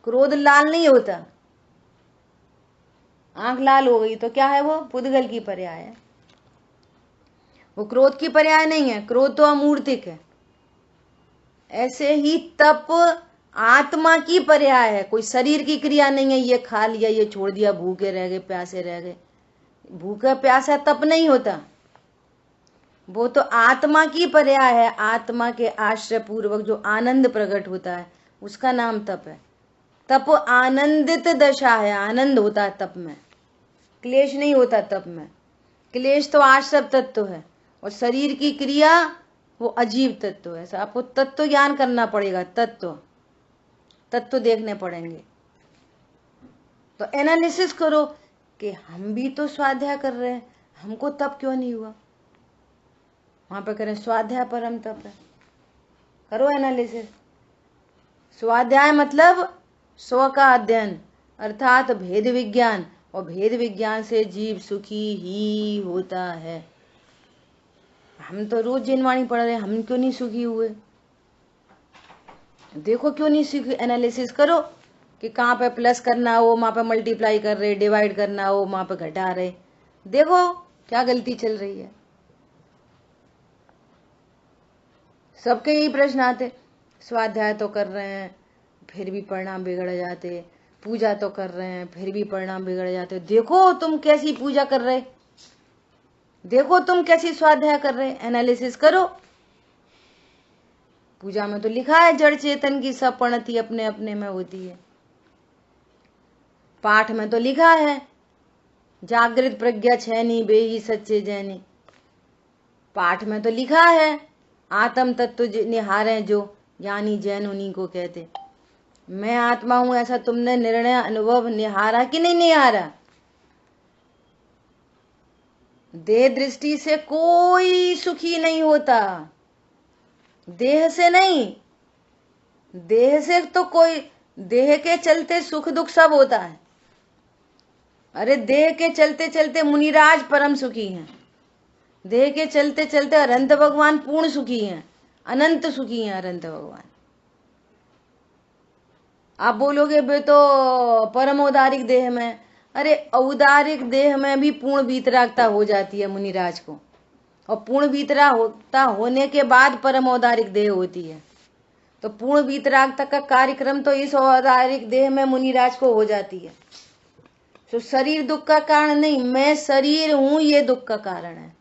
क्रोध लाल नहीं होता। आंख लाल हो गई तो क्या है? वो पुद्गल की पर्याय है, वो क्रोध की पर्याय नहीं है। क्रोध तो अमूर्तिक है। ऐसे ही तप आत्मा की पर्याय है, कोई शरीर की क्रिया नहीं है। ये खा लिया, ये छोड़ दिया, भूखे रह गए, प्यासे रह गए। भूखा प्यासा तप नहीं होता, वो तो आत्मा की पर्याय है। आत्मा के आश्रय पूर्वक जो आनंद प्रकट होता है उसका नाम तप है। तप आनंदित दशा है, आनंद होता है तप में, क्लेश नहीं होता तप में। क्लेश तो आश्रय तत्व है, और शरीर की क्रिया वो अजीब तत्व है। आपको तत्व ज्ञान करना पड़ेगा, तत्व देखने पड़ेंगे। तो एनालिसिस करो कि हम भी तो स्वाध्याय कर रहे हैं, हमको तप क्यों नहीं हुआ? वहां पे करें स्वाध्याय परम तप है, करो एनालिसिस। स्वाध्याय मतलब स्व का अध्ययन, अर्थात भेद विज्ञान, और भेद विज्ञान से जीव सुखी ही होता है। हम तो रोज जिनवाणी पढ़ रहे हैं, हम क्यों नहीं सुखी हुए? देखो क्यों नहीं सुखी, एनालिसिस करो कि कहाँ पे प्लस करना हो वहां पे मल्टीप्लाई कर रहे, डिवाइड करना हो वहां पे घटा रहे। देखो क्या गलती चल रही है। सबके यही प्रश्न आते, स्वाध्याय तो कर रहे हैं फिर भी परिणाम बिगड़ जाते, पूजा तो कर रहे हैं फिर भी परिणाम बिगड़ जाते। देखो तुम कैसी पूजा कर रहे, देखो तुम कैसी स्वाध्याय कर रहे, एनालिसिस करो। पूजा में तो लिखा है जड़ चेतन की सब प्रणति अपने अपने में होती है। पाठ में तो लिखा है जागृत प्रज्ञा छैनी बेही सच्चे जैनी। पाठ में तो लिखा है आत्म तत्व निहारे जो ज्ञानी जैन उन्हीं को कहते। मैं आत्मा हूं ऐसा तुमने निर्णय अनुभव निहारा कि नहीं निहारा? देह दृष्टि से कोई सुखी नहीं होता, देह से नहीं। देह से तो कोई, देह के चलते सुख दुख सब होता है। अरे देह के चलते चलते मुनिराज परम सुखी हैं, देह के चलते चलते अनंत भगवान पूर्ण सुखी हैं, अनंत सुखी हैं अनंत भगवान। आप बोलोगे बे तो परम औदारिक देह में, अरे औदारिक देह में भी पूर्ण वीतरागता हो जाती है मुनिराज को, और पूर्ण वीतरागता होने के बाद परम औदारिक देह होती है। तो पूर्ण वीतरागता का कार्यक्रम तो इस औदारिक देह में मुनिराज को हो जाती है। तो शरीर दुख का कारण नहीं, मैं शरीर हूं ये दुख का कारण है,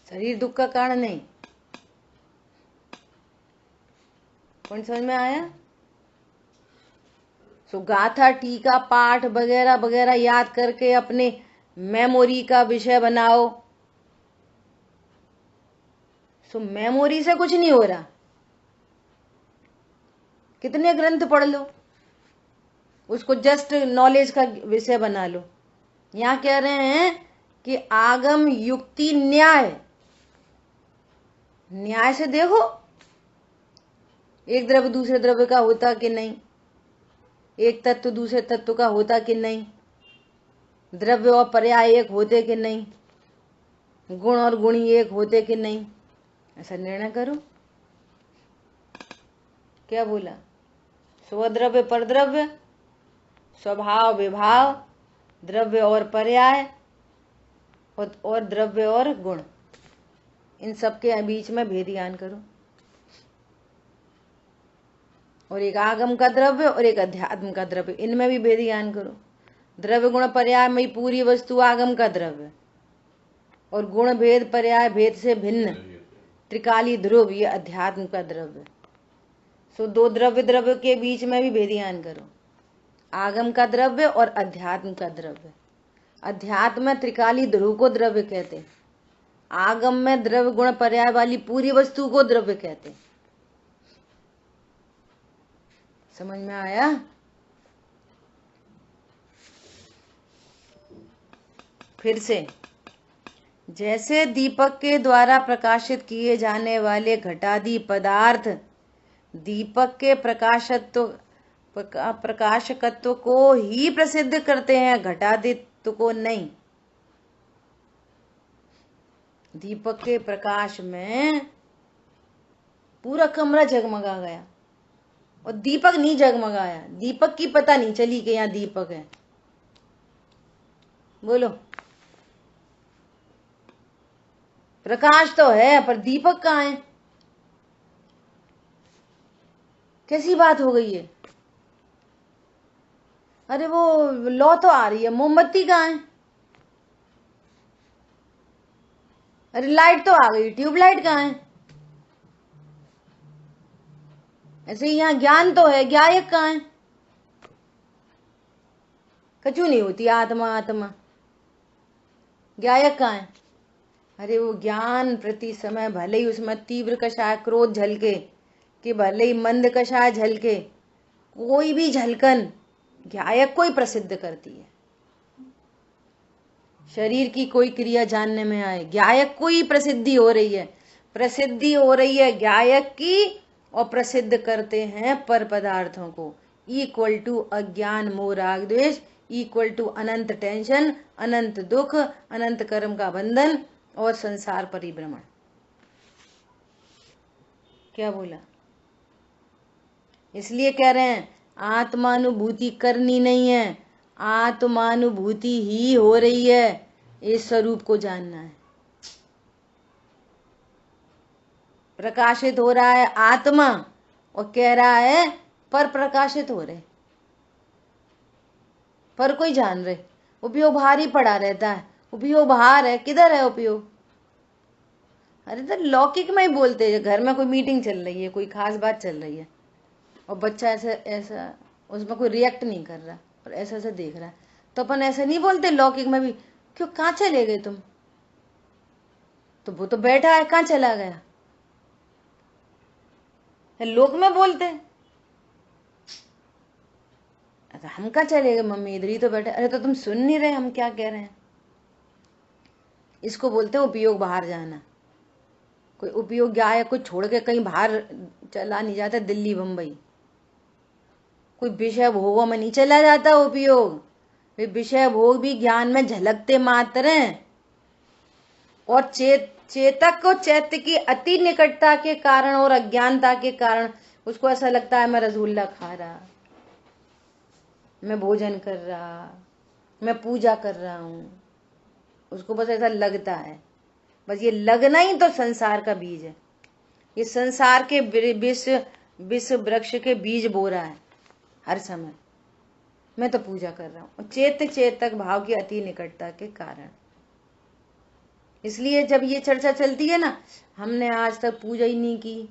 शरीर दुख का कारण नहीं। कौन समझ में आया? सो गाथा टीका पाठ वगैरह वगैरह याद करके अपने मेमोरी का विषय बनाओ। सो मेमोरी से कुछ नहीं हो रहा, कितने ग्रंथ पढ़ लो, उसको जस्ट नॉलेज का विषय बना लो। यहां कह रहे हैं कि आगम युक्ति न्याय, न्याय से देखो एक द्रव्य दूसरे द्रव्य का होता कि नहीं, एक तत्व दूसरे तत्व का होता कि नहीं, द्रव्य और पर्याय एक होते कि नहीं, गुण और गुणी एक होते कि नहीं, ऐसा निर्णय करो। क्या बोला? स्वद्रव्य परद्रव्य, स्वभाव विभाव, द्रव्य और पर्याय, और द्रव्य और गुण, इन सबके बीच में भेद ज्ञान करो। और एक आगम का द्रव्य और एक अध्यात्म का द्रव्य, इनमें भी भेद ज्ञान करो। द्रव्य गुण पर्याय में पूरी वस्तु आगम का द्रव्य, और गुण भेद पर्याय भेद से भिन्न त्रिकाली ध्रुव ये अध्यात्म का द्रव्य। सो दो द्रव्य द्रव्य के बीच में भी भेद ज्ञान करो, आगम का द्रव्य और अध्यात्म का द्रव्य। अध्यात्म में त्रिकाली ध्रुव को द्रव्य कहते, आगम में द्रव्य गुण पर्याय वाली पूरी वस्तु को द्रव्य कहते। समझ में आया? फिर से, जैसे दीपक के द्वारा प्रकाशित किए जाने वाले घटादि पदार्थ दीपक के प्रकाशकत्व को ही प्रसिद्ध करते हैं, घटादित्व को नहीं। दीपक के प्रकाश में पूरा कमरा जगमगा गया और दीपक नहीं जगमगाया, दीपक की पता नहीं चली कि यहाँ दीपक है। बोलो, प्रकाश तो है पर दीपक कहाँ है? कैसी बात हो गई है? अरे वो लौ तो आ रही है, मोमबत्ती कहाँ है? अरे लाइट तो आ गई, ट्यूबलाइट कहाँ है? ऐसे ही यहाँ ज्ञान तो है, ज्ञायक कहाँ है? कछु नहीं होती आत्मा, आत्मा ज्ञायक कहाँ है? अरे वो ज्ञान प्रति समय भले ही उसमें तीव्र कषाय क्रोध झलके कि भले ही मंद कषाय झलके, कोई भी झलकन ज्ञायक को ही प्रसिद्ध करती है। शरीर की कोई क्रिया जानने में आए, ज्ञायक को ही प्रसिद्धि हो रही है, प्रसिद्धि हो रही है ज्ञायक की, और प्रसिद्ध करते हैं पर पदार्थों को। इक्वल टू अज्ञान मोह राग द्वेष, इक्वल टू अनंत टेंशन, अनंत दुख, अनंत कर्म का बंधन और संसार परिभ्रमण। क्या बोला? इसलिए कह रहे हैं आत्मानुभूति करनी नहीं है, आत्मानुभूति ही हो रही है, इस स्वरूप को जानना है। प्रकाशित हो रहा है आत्मा और कह रहा है पर प्रकाशित हो रहे, पर कोई जान रहे, उपयोग बाहर ही पड़ा रहता है, उपयोग बाहर है, किधर है उपयोग? अरे तो लौकिक में ही बोलते हैं, घर में कोई मीटिंग चल रही है, कोई खास बात चल रही है और बच्चा ऐसा ऐसा उसमें कोई रिएक्ट नहीं कर रहा और ऐसा ऐसा देख रहा है, तो अपन ऐसा नहीं बोलते लौकिक में भी, क्यों कहाँ चले गए तुम? तो वो तो बैठा है, कहाँ चला गया? लोक में बोलते हम कहाँ चले गए, मम्मी इधर ही तो बैठे। अरे तो तुम सुन नहीं रहे हम क्या कह रहे हैं? इसको बोलते हैं उपयोग बाहर जाना। कोई उपयोग क्या है, कोई छोड़ के कहीं बाहर चला नहीं जाता, दिल्ली बम्बई कोई विषय भोगों में नहीं चला जाता उपयोग। वे विषय भोग भी ज्ञान में झलकते मात्र हैं, और चेतक को चैत्य की अति निकटता के कारण और अज्ञानता के कारण उसको ऐसा लगता है मैं रसगुल्ला खा रहा, मैं भोजन कर रहा, मैं पूजा कर रहा हूं, उसको बस ऐसा लगता है। बस ये लगना ही तो संसार का बीज है, ये संसार के विष वृक्ष के बीज बो रहा है हर समय। मैं तो पूजा कर रहा हूं, चेतक भाव की अति निकटता के कारण। इसलिए जब ये चर्चा चलती है ना, हमने आज तक पूजा ही नहीं की,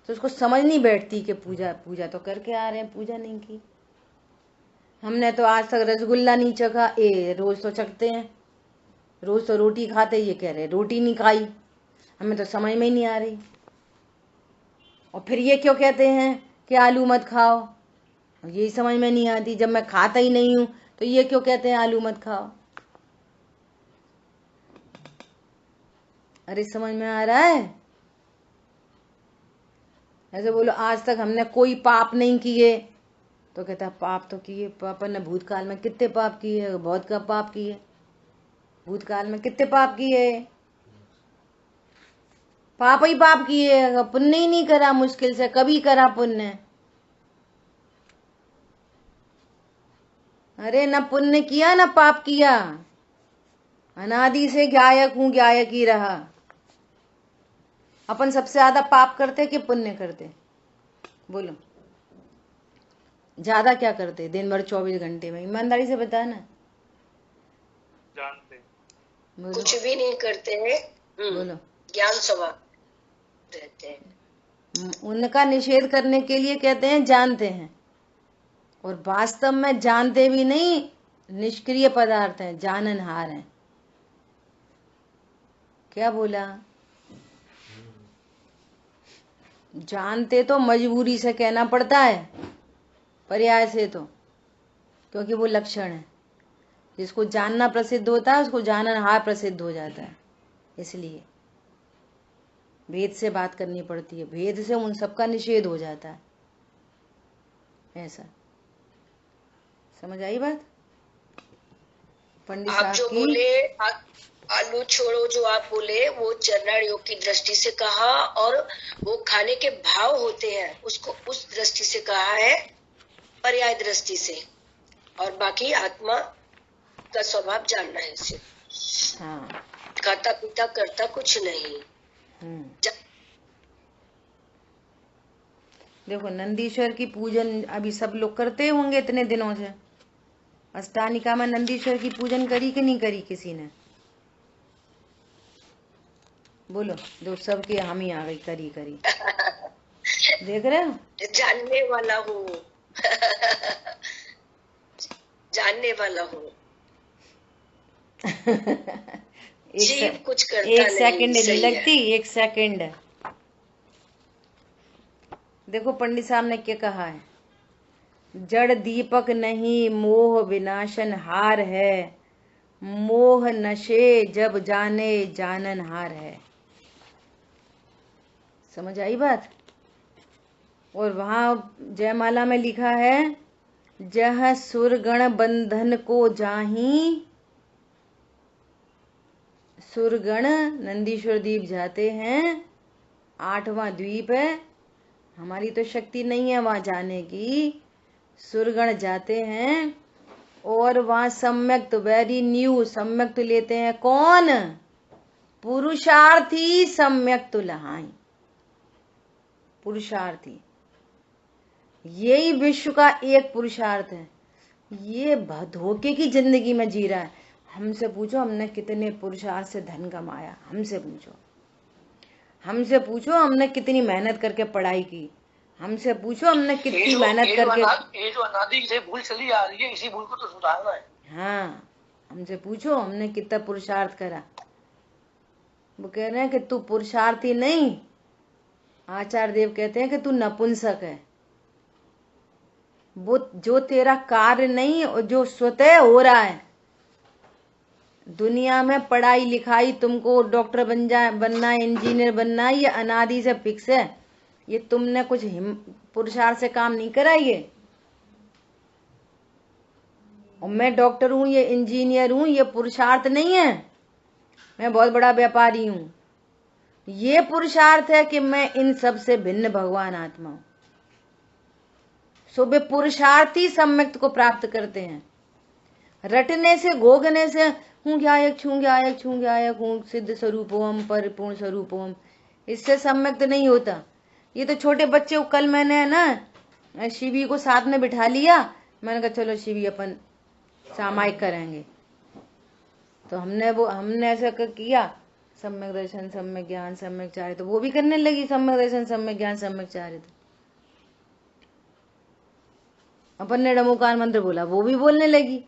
तो उसको समझ नहीं बैठती कि पूजा तो करके आ रहे हैं, पूजा नहीं की। हमने तो आज तक रसगुल्ला नहीं चखा, रोज तो चखते हैं, रोज तो रोटी खाते, ये कह रहे रोटी नहीं खाई, हमें तो समझ में ही नहीं आ रही। और फिर ये क्यों कहते हैं कि आलू मत खाओ, यही समझ में नहीं आती। जब मैं खाता ही नहीं हूं तो ये क्यों कहते हैं आलू मत खाओ? अरे समझ में आ रहा है? ऐसे बोलो आज तक हमने कोई पाप नहीं किए, तो कहता पाप तो किए, पापा ने भूतकाल में कितने पाप किए, बहुत का पाप किए, भूतकाल में कितने पाप किए, पाप ही पाप किए, पुण्य ही नहीं करा, मुश्किल से कभी करा पुण्य। अरे न पुण्य किया न पाप किया, अनादि से ज्ञायक हूं, ज्ञायक ही रहा। अपन सबसे ज्यादा पाप करते कि पुण्य करते? बोलो ज्यादा क्या करते दिन भर 24 घंटे में? ईमानदारी से बता ना। जानते कुछ भी नहीं करते हैं, बोलो ज्ञान स्वभाव रहते हैं। उनका निषेध करने के लिए कहते हैं जानते हैं, और वास्तव में जानते भी नहीं, निष्क्रिय पदार्थ हैं, जाननहार हैं। क्या बोला? जानते तो मजबूरी से कहना पड़ता है, पर्याय से तो, क्योंकि वो लक्षण है। जिसको जानना प्रसिद्ध होता है उसको जाननहार प्रसिद्ध हो जाता है। इसलिए भेद से बात करनी पड़ती है, भेद से उन सबका निषेध हो जाता है। ऐसा समझ आई बात पंडित आप साहब जो की? बोले आलू छोड़ो, जो आप बोले वो चरण योग की दृष्टि से कहा, और वो खाने के भाव होते हैं उसको उस दृष्टि से कहा है, पर्याय दृष्टि से। और बाकी आत्मा का स्वभाव जानना है इसे। हाँ, खाता पीता करता कुछ नहीं। देखो नंदीश्वर की पूजन अभी सब लोग करते होंगे इतने दिनों से। अष्टानिका में नंदीश्वर की पूजन करी कि नहीं करी किसी ने? बोलो, जो सबके हामी आ गई करी करी। देख रहे हो, जानने वाला हूँ। जानने वाला हूँ। जीव कुछ करता नहीं। एक सेकंड नहीं सही लगती, है। एक सेकंड। देखो पंडित साहब ने क्या कहा है, जड़ दीपक नहीं मोह विनाशन हार है, मोह नशे जब जाने जानन हार है। समझ आई बात? और वहां जयमाला में लिखा है, जह सुरगण बंधन को जाही, सुरगण नंदीश्वर द्वीप जाते हैं, 8वां द्वीप है। हमारी तो शक्ति नहीं है वहां जाने की, सुरगण जाते हैं और वहां सम्यक तो वेरी न्यू सम्यक तो लेते हैं। कौन? पुरुषार्थी सम्यक तो लहाई। पुरुषार्थी, यही विश्व का एक पुरुषार्थ है। ये धोखे की जिंदगी में जी रहा है। हमसे पूछो हमने कितने पुरुषार्थ से धन कमाया, हमसे पूछो। हमसे पूछो हमने कितनी मेहनत करके पढ़ाई की, हमसे पूछो हमने कितनी मेहनत करके। ये जो अनादि से भूल चली आ रही है, इसी भूल को तो सुधारना है। हाँ, हमसे पूछो हमने कितना पुरुषार्थ करा। वो कह रहे हैं कि तू पुरुषार्थी नहीं, आचार्य देव कहते हैं कि तू नपुंसक है। वो जो तेरा कार्य नहीं और जो स्वतः हो रहा है। दुनिया में पढ़ाई लिखाई तुमको डॉक्टर बनना है, इंजीनियर बनना है, ये अनादि से फिक्स है। ये तुमने कुछ पुरुषार्थ से काम नहीं करा ये। और मैं डॉक्टर हूं, ये इंजीनियर हूं, ये पुरुषार्थ नहीं है। मैं बहुत बड़ा व्यापारी हूं। ये पुरुषार्थ है कि मैं इन सब से भिन्न भगवान आत्मा हूं। सो वे पुरुषार्थी सम्यक्त को प्राप्त करते हैं। रटने से घोगने से हूं ज्ञायक छू ज्ञायक छू ज्ञायक हूं सिद्ध स्वरूपोम परिपूर्ण स्वरूपोम, इससे सम्यक्त नहीं होता। ये तो छोटे बच्चे को कल मैंने है ना शिवी को साथ में बिठा लिया। मैंने कहा चलो शिवी अपन सामायिक करेंगे। तो हमने ऐसा किया, सम्यक दर्शन सम्यक ज्ञान सम्यक चारित्र, तो वो भी करने लगी सम्यक दर्शन सम्यक ज्ञान सम्यक चारित्र। अपन ने नमोकार मंत्र बोला, वो भी बोलने लगी।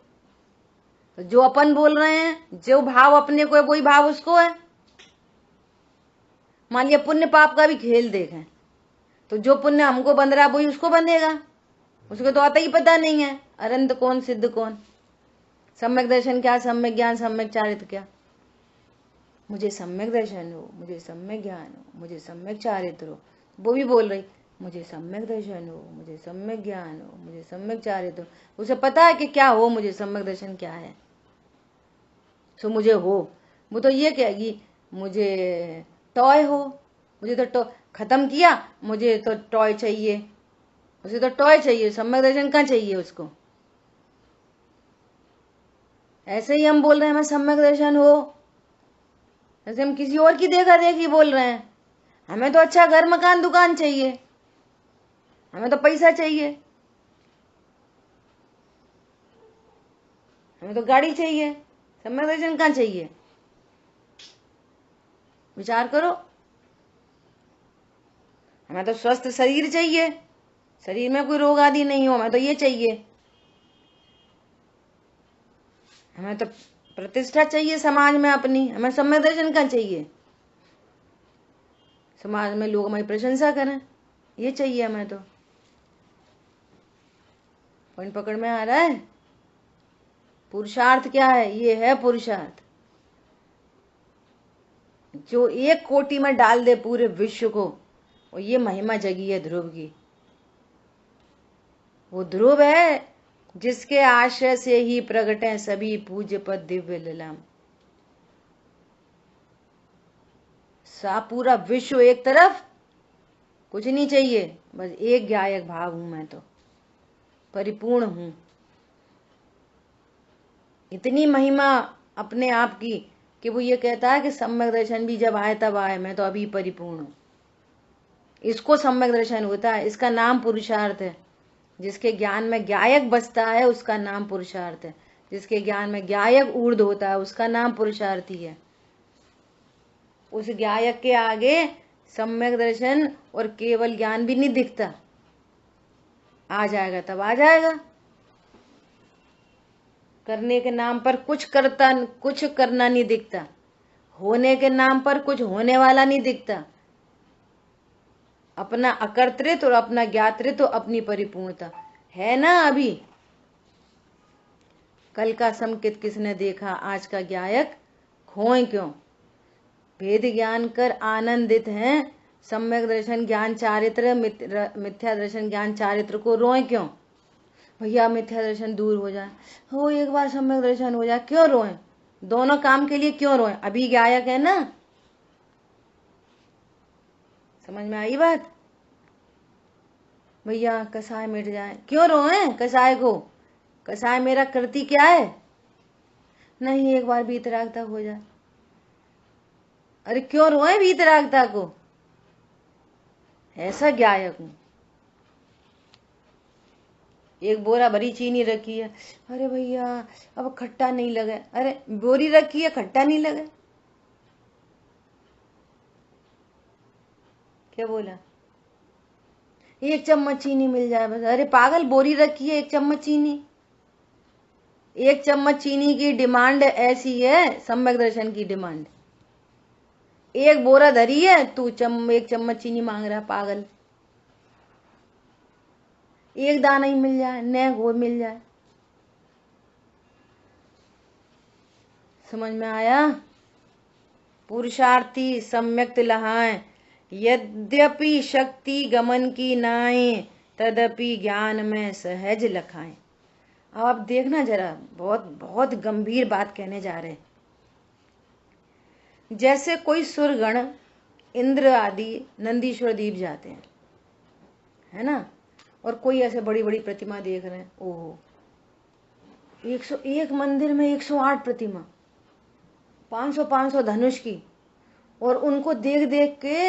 तो जो अपन बोल रहे हैं, जो भाव अपने को है वही भाव उसको है। मान लिया पुण्य पाप का भी खेल देखें, तो जो पुण्य हमको बंध रहा वही उसको बंधेगा। उसको तो आता ही पता नहीं है अनंत कौन सिद्ध कौन, सम्यक दर्शन क्या, सम्यक ज्ञान सम्यक चारित्र क्या। मुझे सम्यक दर्शन हो, मुझे सम्यक ज्ञान हो, मुझे सम्यक चारित्र हो। वो भी बोल रही मुझे सम्यक दर्शन हो, मुझे सम्यक ज्ञान हो, मुझे सम्यक चारित्र हो। उसे पता है कि क्या हो, मुझे सम्यक दर्शन क्या है। सो मुझे हो, वो तो ये कहेगी मुझे टॉय हो, मुझे तो खत्म किया, मुझे तो टॉय चाहिए, उसे तो टॉय चाहिए। सम्यक दर्शन कहाँ चाहिए उसको। ऐसे ही हम बोल रहे हैं हमें सम्यक दर्शन हो, ऐसे हम किसी और की देखा देखी बोल रहे हैं। हमें तो अच्छा घर मकान दुकान चाहिए, हमें तो पैसा चाहिए, हमें तो गाड़ी चाहिए। सम्यक दर्शन कहाँ चाहिए, विचार करो। हमें तो स्वस्थ शरीर चाहिए, शरीर में कोई रोग आदि नहीं हो, हमें तो ये चाहिए। हमें तो प्रतिष्ठा चाहिए समाज में अपनी, हमें सम्यक दर्शन कहाँ चाहिए, समाज में लोग हमारी प्रशंसा करें, ये चाहिए हमें तो। पॉइंट पकड़ में आ रहा है? पुरुषार्थ क्या है? ये है पुरुषार्थ, जो एक कोटि में डाल दे पूरे विश्व को। और ये महिमा जगी है ध्रुव की। वो ध्रुव है जिसके आश्रय से ही प्रगटे सभी पूज्य पद दिव्य लीलाम। सा पूरा विश्व एक तरफ, कुछ नहीं चाहिए, बस एक गायक भाव हूं मैं, तो परिपूर्ण हूं। इतनी महिमा अपने आप की कि वो ये कहता है कि सम्यक दर्शन भी जब आए तब आए, मैं तो अभी परिपूर्ण हूं। इसको सम्यक दर्शन होता है, इसका नाम पुरुषार्थ है। जिसके ज्ञान में गायक बसता है उसका नाम पुरुषार्थ है। जिसके ज्ञान में गायक ऊर्ध्व होता है उसका नाम पुरुषार्थी है। उस गायक के आगे सम्यक दर्शन और केवल ज्ञान भी नहीं दिखता। आ जाएगा तब आ जाएगा। करने के नाम पर कुछ करना नहीं दिखता। होने के नाम पर कुछ होने वाला नहीं दिखता। अपना अकर्तृत्व और अपना ज्ञातृत्व, अपनी परिपूर्णता है ना। अभी कल का समकित किसने देखा, आज का गायक खोए क्यों। भेद ज्ञान कर आनंदित हैं, सम्यक दर्शन ज्ञान चारित्र मिथ्या दर्शन ज्ञान चारित्र को रोए क्यों। भैया मिथ्या दर्शन दूर हो जाए, हो एक बार सम्यक दर्शन हो जाए, क्यों रोए। दोनों काम के लिए क्यों रोए। अभी गायक है ना। समझ में आई बात। भैया कसाय मिट जाए, क्यों रोए कसाय को। कसाय मेरा कृति क्या है। नहीं एक बार वीतरागता हो जाए। अरे क्यों रोए वीतरागता को। ऐसा गायक हूं। एक बोरा भरी चीनी रखी है, अरे भैया अब खट्टा नहीं लगे। अरे बोरी रखी है, खट्टा नहीं लगे, क्या बोला। एक चम्मच चीनी मिल जाए बस। अरे पागल, बोरी रखी है, एक चम्मच चीनी। एक चम्मच चीनी की डिमांड ऐसी है सम्यक दर्शन की डिमांड। एक बोरा धरी है, तू एक चम्मच चीनी मांग रहा पागल। एक दाना ही मिल जाए, न वो मिल जाए। समझ में आया। पुरुषार्थी सम्यक लहाएं, यद्यपि शक्ति गमन की नाए, तदपि ज्ञान में सहज लखाएं। अब आप देखना जरा, बहुत बहुत गंभीर बात कहने जा रहे हैं। जैसे कोई सुरगण इंद्र आदि नंदीश्वर द्वीप जाते हैं, है ना, और कोई ऐसे बड़ी बड़ी प्रतिमा देख रहे हैं। ओहो 101 मंदिर में 108 प्रतिमा, 500 धनुष की, और उनको देख देख के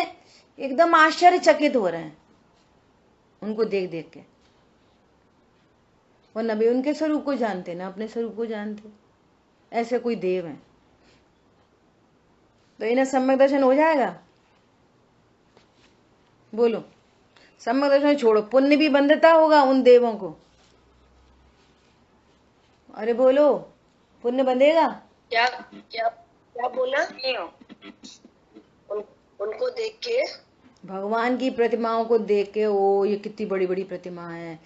एकदम आश्चर्यचकित हो रहे हैं। उनको देख देख के, वरना भी उनके स्वरूप को जानते ना अपने स्वरूप को जानते। ऐसे कोई देव हैं तो इन्हें सम्यक दर्शन हो जाएगा। बोलो, सम्यक दर्शन छोड़ो, पुण्य भी बंधता होगा उन देवों को। अरे बोलो, पुण्य बंधेगा। क्या क्या क्या बोला। उनको देख के, भगवान की प्रतिमाओं को देख के, ओ ये कितनी बड़ी बड़ी प्रतिमा है,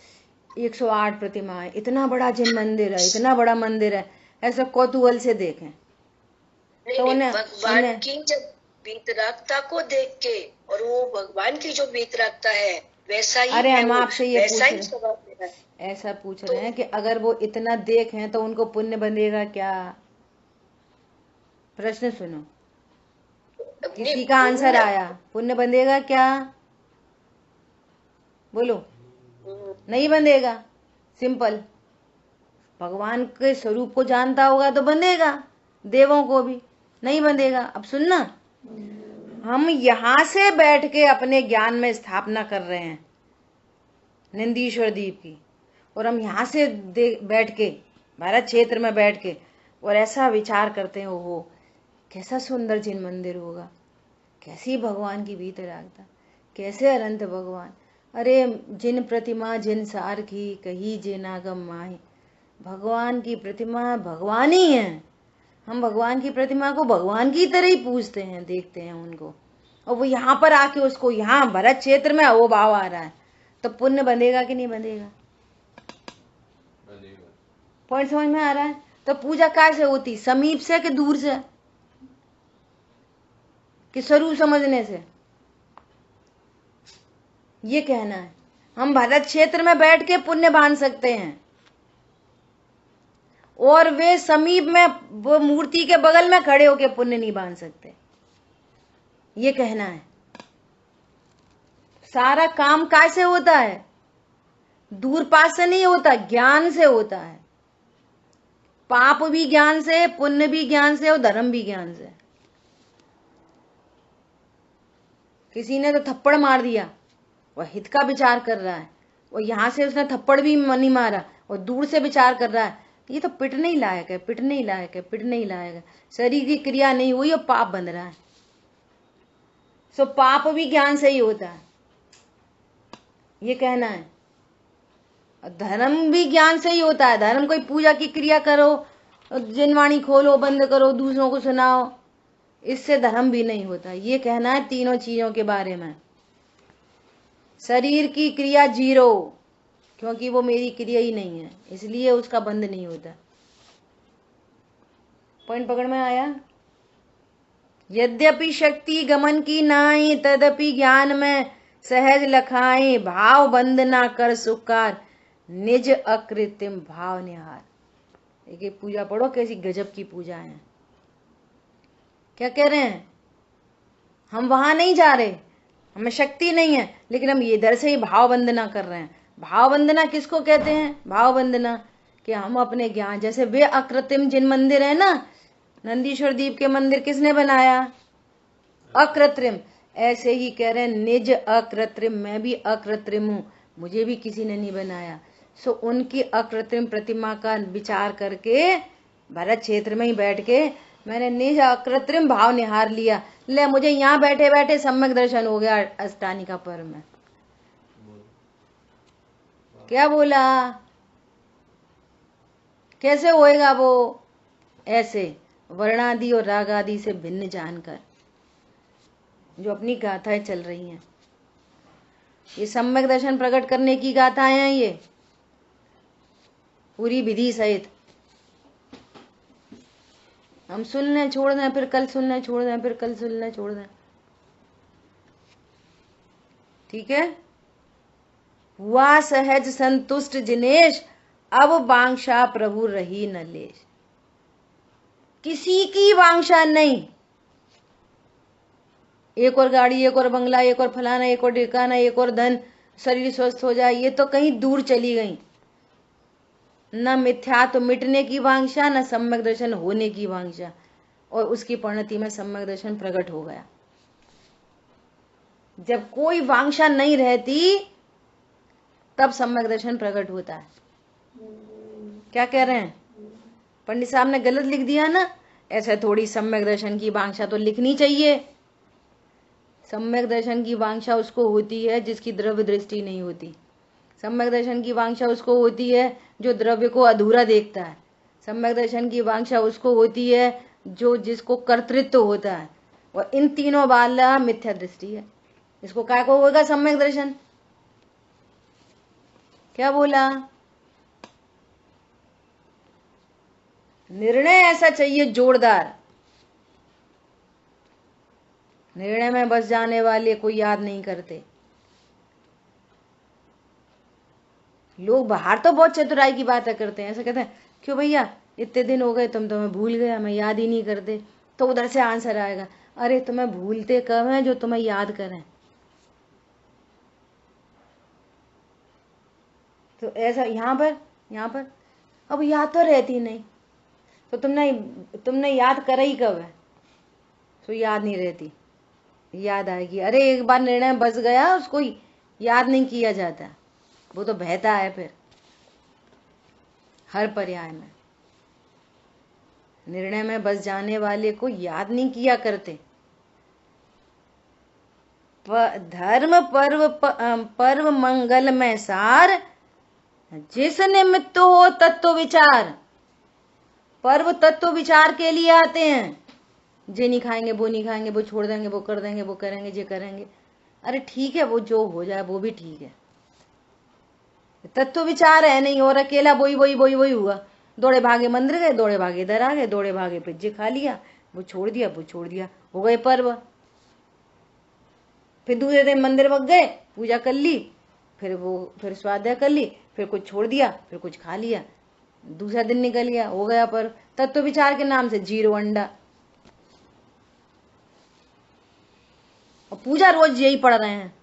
108 प्रतिमा है, इतना बड़ा जिन मंदिर है, इतना बड़ा मंदिर है, ऐसा कौतूहल से देखें। तो उन्हें भगवान की जब वीतरागता को देख के, और वो भगवान की जो वीतरागता है वैसा ही। अरे हम आपसे ये ऐसा पूछ रहे हैं कि अगर वो इतना देखें तो उनको पुण्य बंधेगा क्या। प्रश्न सुनो, किसी का आंसर आया, पुण्य बंधेगा क्या। बोलो, नहीं बंधेगा। सिंपल, भगवान के स्वरूप को जानता होगा तो बंधेगा, देवों को भी नहीं बंधेगा। अब सुनना, हम यहां से बैठ के अपने ज्ञान में स्थापना कर रहे हैं नंदीश्वर द्वीप की, और हम यहाँ से बैठ के भारत क्षेत्र में बैठ के और ऐसा विचार करते हैं, ओहो कैसा सुंदर जिन मंदिर होगा, कैसी भगवान की वीतरागता, कैसे अनंत भगवान। अरे जिन प्रतिमा जिन सार की, कही जिन आगम माही। भगवान की प्रतिमा भगवान ही है। हम भगवान की प्रतिमा को भगवान की तरह ही पूजते हैं, देखते हैं उनको, और वो यहाँ पर आके उसको, यहाँ भरत क्षेत्र में वो भाव आ रहा है, तो पुण्य बंधेगा कि नहीं बंधेगा। पॉइंट समझ में आ रहा है? तो पूजा कैसे होती, समीप से कि दूर से कि स्वरूप समझने से, ये कहना है। हम भरत क्षेत्र में बैठ के पुण्य बांध सकते हैं और वे समीप में वो मूर्ति के बगल में खड़े होके पुण्य नहीं बांध सकते, ये कहना है। सारा काम कैसे होता है? दूर पास से नहीं होता, ज्ञान से होता है। पाप भी ज्ञान से, पुण्य भी ज्ञान से और धर्म भी ज्ञान से। किसी ने तो थप्पड़ मार दिया, वह हित का विचार कर रहा है, और यहां से उसने थप्पड़ भी नहीं मारा और दूर से विचार कर रहा है, ये तो पिट नहीं लायक है, पिट नहीं लायक है, पिट नहीं लायक है। शरीर की क्रिया नहीं हुई और पाप बन रहा है। सो पाप भी ज्ञान से ही होता है, ये कहना है। धर्म भी ज्ञान से ही होता है। धर्म कोई पूजा की क्रिया करो, जिनवाणी खोलो, बंद करो, दूसरों को सुनाओ, इससे धर्म भी नहीं होता, ये कहना है तीनों चीजों के बारे में। शरीर की क्रिया जीरो, क्योंकि वो मेरी क्रिया ही नहीं है, इसलिए उसका बंद नहीं होता। पॉइंट पकड़ में आया? यद्यपि शक्ति गमन की नाई, तदपि ज्ञान में सहज लखाए, भाव बंद ना कर सुकार, निज अकृत्रिम भाव निहार। एक पूजा पढ़ो, कैसी गजब की पूजा है। क्या कह रहे हैं? हम वहां नहीं जा रहे, हमें शक्ति नहीं है, लेकिन हम इधर से ही भाव वंदना कर रहे हैं। भाव वंदना किसको कहते हैं? भाव वंदना कि हम अपने ज्ञान, जैसे वे अकृत्रिम जिन मंदिर है ना, नंदीश्वर दीप के मंदिर किसने बनाया? अकृत्रिम। ऐसे ही कह रहे हैं निज अकृत्रिम, मैं भी अकृत्रिम हूं, मुझे भी किसी ने नहीं बनाया। सो उनकी अकृत्रिम प्रतिमा का विचार करके भरत क्षेत्र में ही बैठ के मैंने निज अकृत्रिम भाव निहार लिया। ले, मुझे यहाँ बैठे बैठे सम्यक दर्शन हो गया अष्टानी का पर्व में। क्या बोला? कैसे होएगा वो? ऐसे वर्णादि और राग आदि से भिन्न जानकर, जो अपनी गाथाएं चल रही हैं, ये सम्यक दर्शन प्रकट करने की गाथाएं हैं, ये पूरी विधि सहित। हम सुनने छोड़ दें, फिर कल सुनने छोड़ दें, फिर कल सुनने छोड़ दें, ठीक है? हुआ सहज संतुष्ट जिनेश, अब वांछा प्रभु रही न लेश। किसी की वांछा नहीं। एक और गाड़ी, एक और बंगला, एक और फलाना, एक और ढिकाना, एक और धन, शरीर स्वस्थ हो जाए, ये तो कहीं दूर चली गई। न मिथ्यात्व मिटने की वांछा, न सम्यक दर्शन होने की वांछा, और उसकी परिणति में सम्यक दर्शन प्रकट हो गया। जब कोई वांछा नहीं रहती तब सम्यक दर्शन प्रकट होता है। क्या कह रहे हैं? पंडित साहब ने गलत लिख दिया ना, ऐसे थोड़ी सम्यक दर्शन की वांछा तो लिखनी चाहिए। सम्यक दर्शन की वांछा उसको होती है जिसकी द्रव्य दृष्टि नहीं होती। सम्यक दर्शन की वांछा उसको होती है जो द्रव्य को अधूरा देखता है। सम्यक दर्शन की वांछा उसको होती है जो जिसको कर्तृत्व होता है, और इन तीनों वाला मिथ्या दृष्टि है। इसको क्या को होगा सम्यक दर्शन? क्या बोला? निर्णय ऐसा चाहिए जोरदार। निर्णय में बस जाने वाले कोई याद नहीं करते। लोग बाहर तो बहुत चतुराई की बातें करते हैं, ऐसा कहते हैं क्यों भैया इतने दिन हो गए तुम्हें भूल गया, मैं याद ही नहीं करते। तो उधर से आंसर आएगा, अरे तुम्हें भूलते कब है जो तुम्हें याद करें। तो ऐसा यहाँ पर अब याद तो रहती नहीं, तो तुमने याद करा ही कब है? तो याद नहीं रहती, याद आएगी। अरे एक बार निर्णय बस गया, उसको याद नहीं किया जाता, वो तो बहता है फिर हर पर्याय में। निर्णय में बस जाने वाले को याद नहीं किया करते। धर्म पर्व मंगल में सार, जिस निमित्त हो तत्व विचार। पर्व तत्व विचार के लिए आते हैं। जे नहीं खाएंगे, वो नहीं खाएंगे, वो छोड़ देंगे, वो कर देंगे, वो करेंगे, ये करेंगे। अरे ठीक है, वो जो हो जाए वो भी ठीक है। तत्व विचार है नहीं, और अकेला वही हुआ। दौड़े भागे मंदिर गए, दौड़े भागे इधर आ गए, दौड़े भागे पिज्जे खा लिया, वो छोड़ दिया, वो छोड़ दिया, हो गए पर्व। फिर दूसरे दिन मंदिर वग गए, पूजा कर ली, फिर स्वाध्याय कर ली, फिर कुछ छोड़ दिया, फिर कुछ खा लिया, दूसरा दिन निकल गया, हो गया पर्व। तत्व विचार के नाम से 0 अंडा। और पूजा रोज यही पढ़ रहे हैं,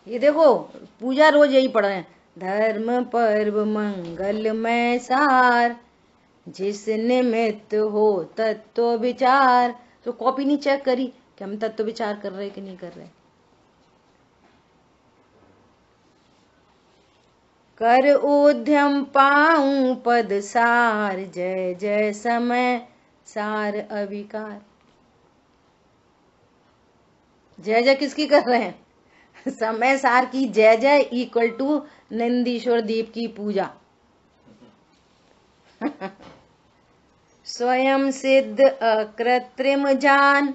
ये देखो पूजा रोज यही पढ़ रहे हैं, धर्म पर्व मंगलमय सार, जिस निमित्त हो तत्व विचार। तो कॉपी नहीं चेक करी कि हम तत्व विचार कर रहे कि नहीं कर रहे। कर उद्यम पाऊं पद सार, जय जय समय सार अविकार। जय जय किसकी कर रहे हैं? समय सार की जय जय इक्वल टू नंदीश्वर दीप की पूजा। स्वयं सिद्ध अकृत्रिम जान,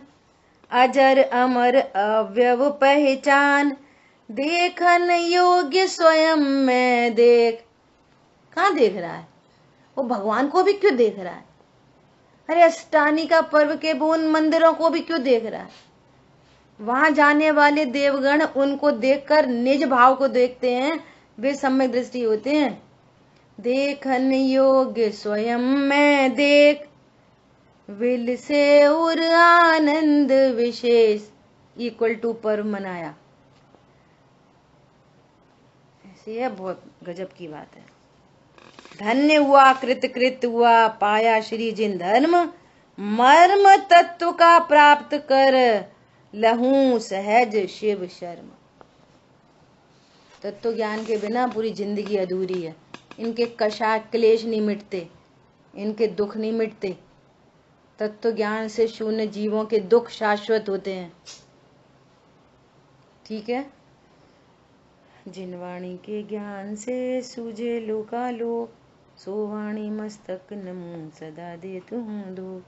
अजर अमर अव्यव पहचान, देखन योग्य स्वयं में देख। कहाँ देख रहा है वो? भगवान को भी क्यों देख रहा है? अरे अष्टानी का पर्व के उन मंदिरों को भी क्यों देख रहा है? वहां जाने वाले देवगण उनको देखकर निज भाव को देखते हैं, वे सम्यक दृष्टि होते हैं। देखन योग्य स्वयं में देख, विल से उर आनंद विशेष इक्वल टू पर्व मनाया। ऐसी है, बहुत गजब की बात है। धन्य हुआ कृत हुआ, पाया श्री जिन धर्म, मर्म तत्व का प्राप्त कर, लहू सहज शिव शर्म। तत्व ज्ञान के बिना पूरी जिंदगी अधूरी है। इनके कषा क्लेश नहीं मिटते, इनके दुख नहीं मिटते। तत्व ज्ञान से शून्य जीवों के दुख शाश्वत होते हैं। ठीक है। जिन वाणी के ज्ञान से सूझे लोकालोक, सो वाणी मस्तक नमूं सदा देतु हूँ दो।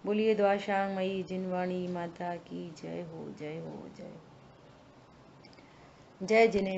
बोलिए द्वाशांग मई जिनवाणी माता की जय हो, जय हो, जय हो। जय जिने